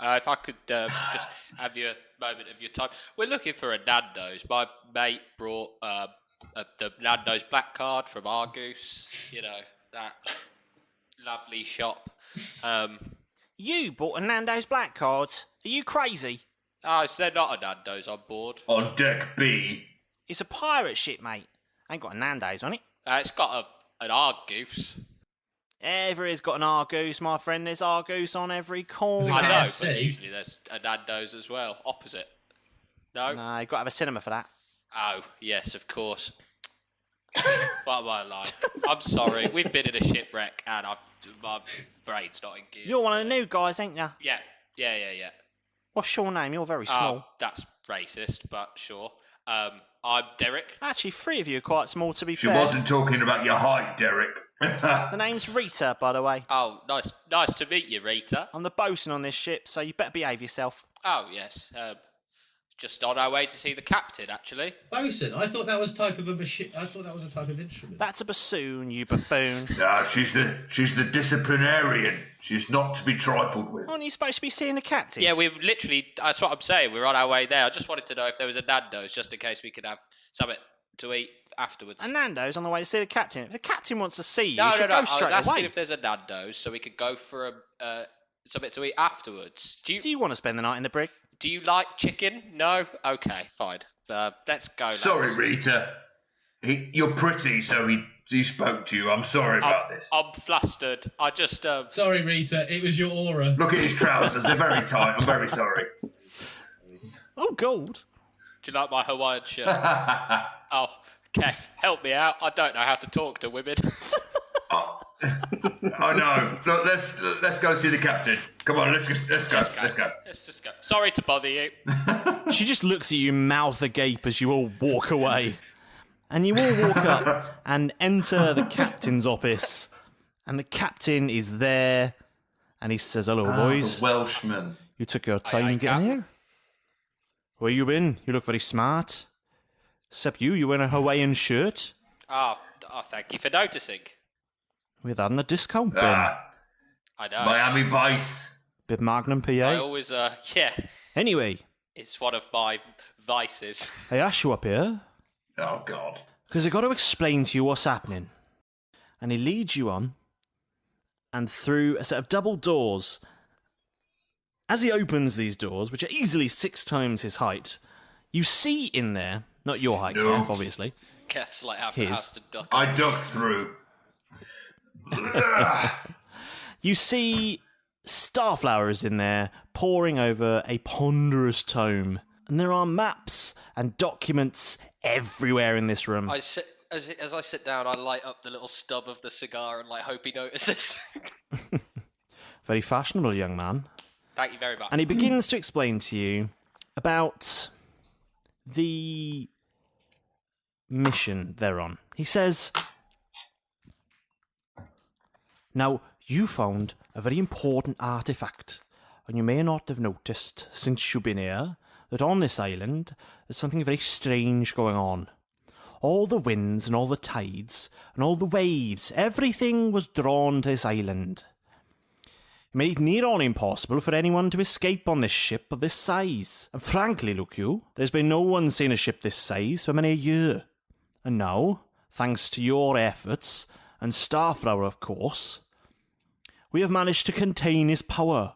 If I could just have your moment of your time. We're looking for a Nando's. My mate brought the Nando's black card from Argoose. You know, that lovely shop. You bought a Nando's black card? Are you crazy? Oh, is there not a Nando's on board? On deck B. It's a pirate ship, mate. Ain't got a Nando's on it. It's got an Argoose. Every's got an Argoose, my friend. There's Argoose on every corner. I know, KFC? but usually there's a Nando's as well. Opposite. No? No, you've got to have a cinema for that. Oh, yes, of course. What am I like? I'm sorry. We've been in a shipwreck and my brain's not in gear. You're one of the new guys, ain't you? Yeah. What's your name? You're very small. That's racist, but sure. I'm Derek. Actually, 3 of you are quite small, to be She fair. wasn't talking about your height, Derek. The name's Rita, by the way. Oh, nice to meet you, Rita. I'm the bosun on this ship, so you better behave yourself. Oh, yes. Just on our way to see the captain, actually. Bosun, I thought that was type of a machine. I thought that was a type of instrument. That's a bassoon, you buffoon. No, she's the disciplinarian. She's not to be trifled with. Aren't you supposed to be seeing the captain? Yeah, we've literally, that's what I'm saying, we're on our way there. I just wanted to know if there was a Nando's, just in case we could have something to eat afterwards. And Nando's on the way to see the captain. If the captain wants to see you, No, you should go I was straight asking away. if there's a Nando's so we could go for something to eat afterwards. Do you want to spend the night in the brig? Do you like chicken? No? Okay, fine. Let's go, lads. Sorry, Rita. You're pretty, so he spoke to you. I'm sorry about this. I'm flustered. I just... Sorry, Rita, it was your aura. Look at his trousers. They're very tight. I'm very sorry. Oh, gold. Do you like my Hawaiian shirt? Oh, Keth, help me out. I don't know how to talk to women. Oh no! Look, let's go see the captain. Come on, let's go. Let's go. Let's just go. Sorry to bother you. She just looks at you, mouth agape, as you all walk away. And you all walk up and enter the captain's office. And the captain is there. And he says, hello, boys. The Welshman. You took your time aye, getting Captain. here? Where you been? You look very smart. Except you're in a Hawaiian shirt. Oh, thank you for noticing. We're having a discount bin. I know. Miami Vice. Bit Magnum I PA. always, yeah, Anyway, it's one of my vices. I asked you up here Oh God. because I got to explain to you what's happening. And he leads you on and through a set of double doors. As he opens these doors, which are easily 6 times his height, you see in there, not your height, No. Kev, obviously. Keth's like having a His. house to duck. I ducked through. You see starflowers in there poring over a ponderous tome. And there are maps and documents everywhere in this room. I sit as I sit down. I light up the little stub of the cigar and like hope he notices. Very fashionable young man. Thank you very much. And he begins to explain to you about the mission they're on. He says, now, you found a very important artifact, and you may not have noticed since you've been here that on this island there's something very strange going on. All the winds and all the tides and all the waves, everything was drawn to this island. It made it near on impossible for anyone to escape on this ship of this size. And frankly, look you, there's been no one seen a ship this size for many a year. And now, thanks to your efforts, and Starflower of course, we have managed to contain his power.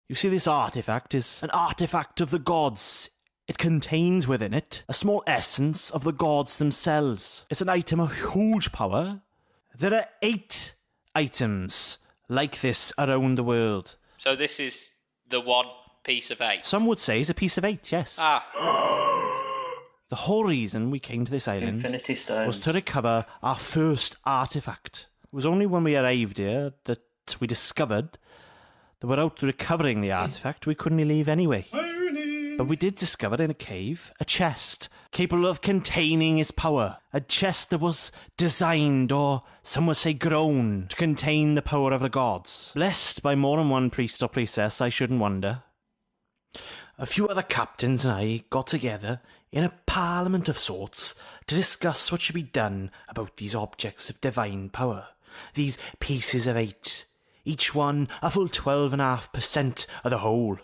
You see, this artifact is an artifact of the gods. It contains within it a small essence of the gods themselves. It's an item of huge power. There are 8 items like this around the world. So this is the one piece of 8. Some would say it's a piece of 8, yes. The whole reason we came to this island Infinity Stones. was to recover our first artifact. It was only when we arrived here that we discovered that without recovering the artifact, we couldn't leave anyway. But we did discover in a cave a chest capable of containing its power. A chest that was designed, or some would say grown, to contain the power of the gods. Blessed by more than one priest or priestess, I shouldn't wonder. A few other captains and I got together in a parliament of sorts to discuss what should be done about these objects of divine power. These pieces of 8, each one a full 12.5% of the whole.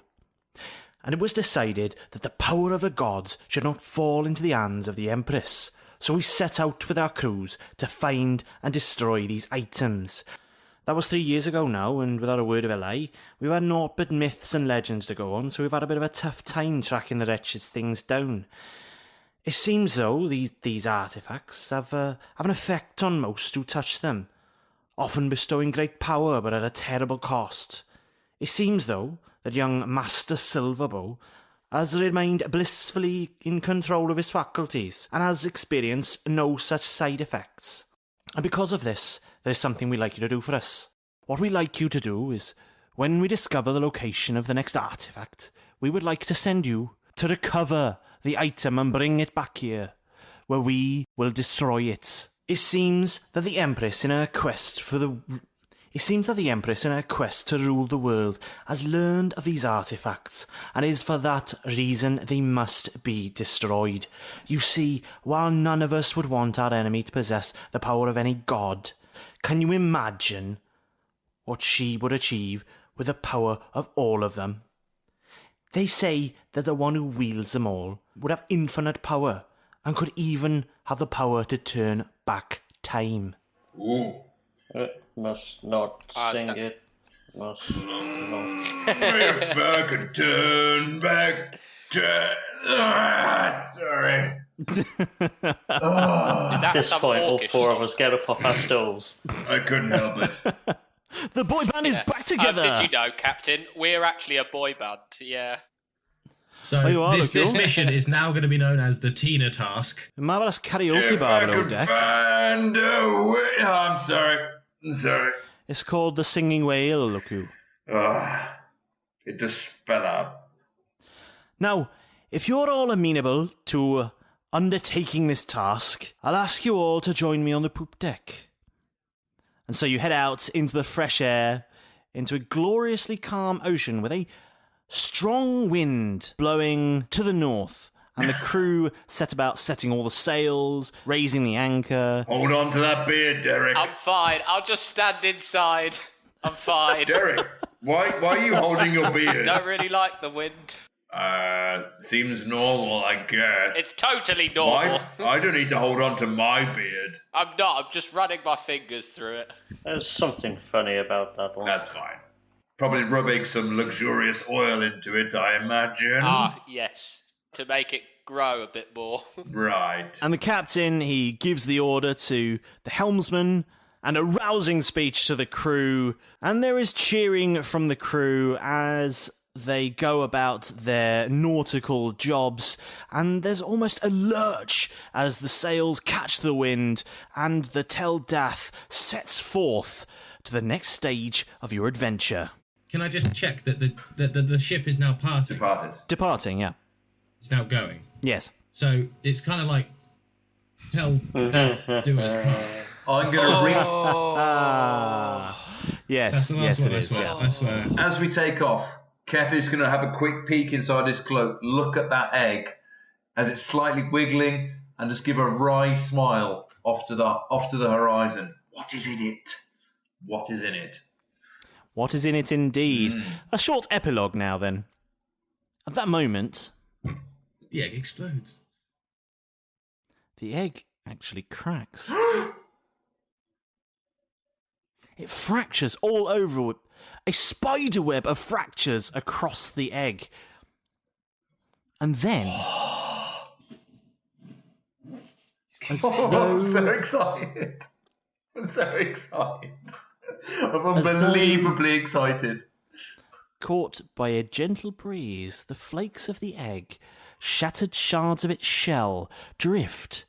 And it was decided that the power of the gods should not fall into the hands of the Empress. So we set out with our crews to find and destroy these items. That was 3 years ago now, and without a word of a lie, we've had naught but myths and legends to go on, so we've had a bit of a tough time tracking the wretched things down. It seems, though, these artefacts have an effect on most who touch them, often bestowing great power but at a terrible cost. It seems, though, that young Master Silverbow has remained blissfully in control of his faculties and has experienced no such side effects. And because of this, there's something we'd like you to do for us. What we'd like you to do is, when we discover the location of the next artifact, we would like to send you to recover the item and bring it back here, where we will destroy it. It seems that the Empress, in her quest to rule the world, has learned of these artifacts, and it is for that reason they must be destroyed. You see, while none of us would want our enemy to possess the power of any god, can you imagine what she would achieve with the power of all of them? They say that the one who wields them all would have infinite power, and could even have the power to turn back time. Ooh. Must not sing it. Must not. If I could turn back sorry. At this point, all four of us get up off our stools. I couldn't help it. The boy band is back together! Did you know, Captain? We're actually a boy band, yeah. So this mission is now going to be known as the Tina task. Marvelous karaoke If bar I below could deck. find a way... Oh, I'm sorry. It's called the Singing Whale, look you. It just fell out. Now, if you're all amenable to undertaking this task, I'll ask you all to join me on the poop deck. And so you head out into the fresh air, into a gloriously calm ocean with a strong wind blowing to the north, and the crew set about setting all the sails, raising the anchor. Hold on to that beard, Derek. I'm fine. I'll just stand inside. I'm fine. Derek, why are you holding your beard? Don't really like the wind. Seems normal, I guess. It's totally normal. I don't need to hold on to my beard. I'm not. I'm just running my fingers through it. There's something funny about that one. That's fine. Probably rubbing some luxurious oil into it, I imagine. Ah, yes. To make it grow a bit more. Right. And the captain, he gives the order to the helmsman, and a rousing speech to the crew, and there is cheering from the crew as they go about their nautical jobs, and there's almost a lurch as the sails catch the wind, and the Tel Dath sets forth to the next stage of your adventure. Can I just check that the ship is now parting? Departing, yeah. It's now going. Yes. So it's kind of like Tel Dath doing his part. I'm going to ring... Yes, That's the last yes, one, it is. Yeah. I swear. As we take off, Keth is going to have a quick peek inside his cloak, look at that egg as it's slightly wiggling, and just give a wry smile off to the horizon. What is in it? What is in it? What is in it indeed? A short epilogue now then. At that moment, The egg explodes. the egg actually cracks. It fractures all over. A spider web of fractures across the egg. And then... I'm so excited. I'm so excited. I'm unbelievably excited. Caught by a gentle breeze, the flakes of the egg, shattered shards of its shell, drift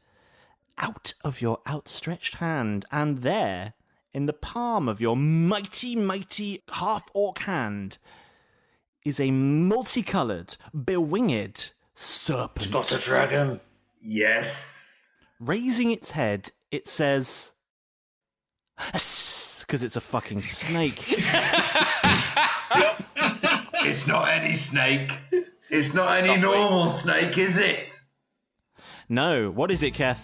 out of your outstretched hand, and there, in the palm of your mighty, mighty half-orc hand, is a multicoloured, bewinged serpent. Got a dragon. Yes. Raising its head, it says... because it's a fucking snake. It's not any snake. It's not any normal snake, is it? No, what is it, Keth?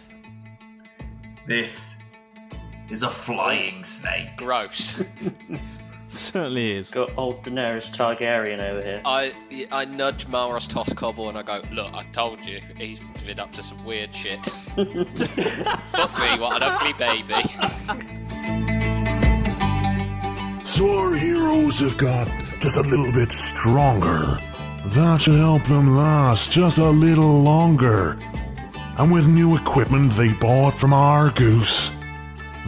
This is a flying snake. Gross. Certainly is. Got old Daenerys Targaryen over here. I nudge Malrus Tosscoble and I go, look, I told you, he's been up to some weird shit. Fuck me, what an ugly baby. So our heroes have got just a little bit stronger. That should help them last just a little longer. And with new equipment they bought from Argus,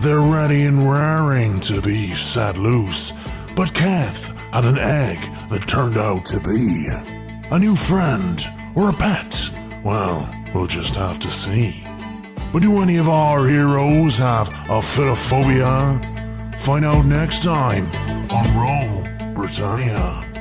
they're ready and raring to be set loose. But Keth had an egg that turned out to be a new friend or a pet. Well, we'll just have to see. But do any of our heroes have a philophobia? Find out next time on Roll Britannia.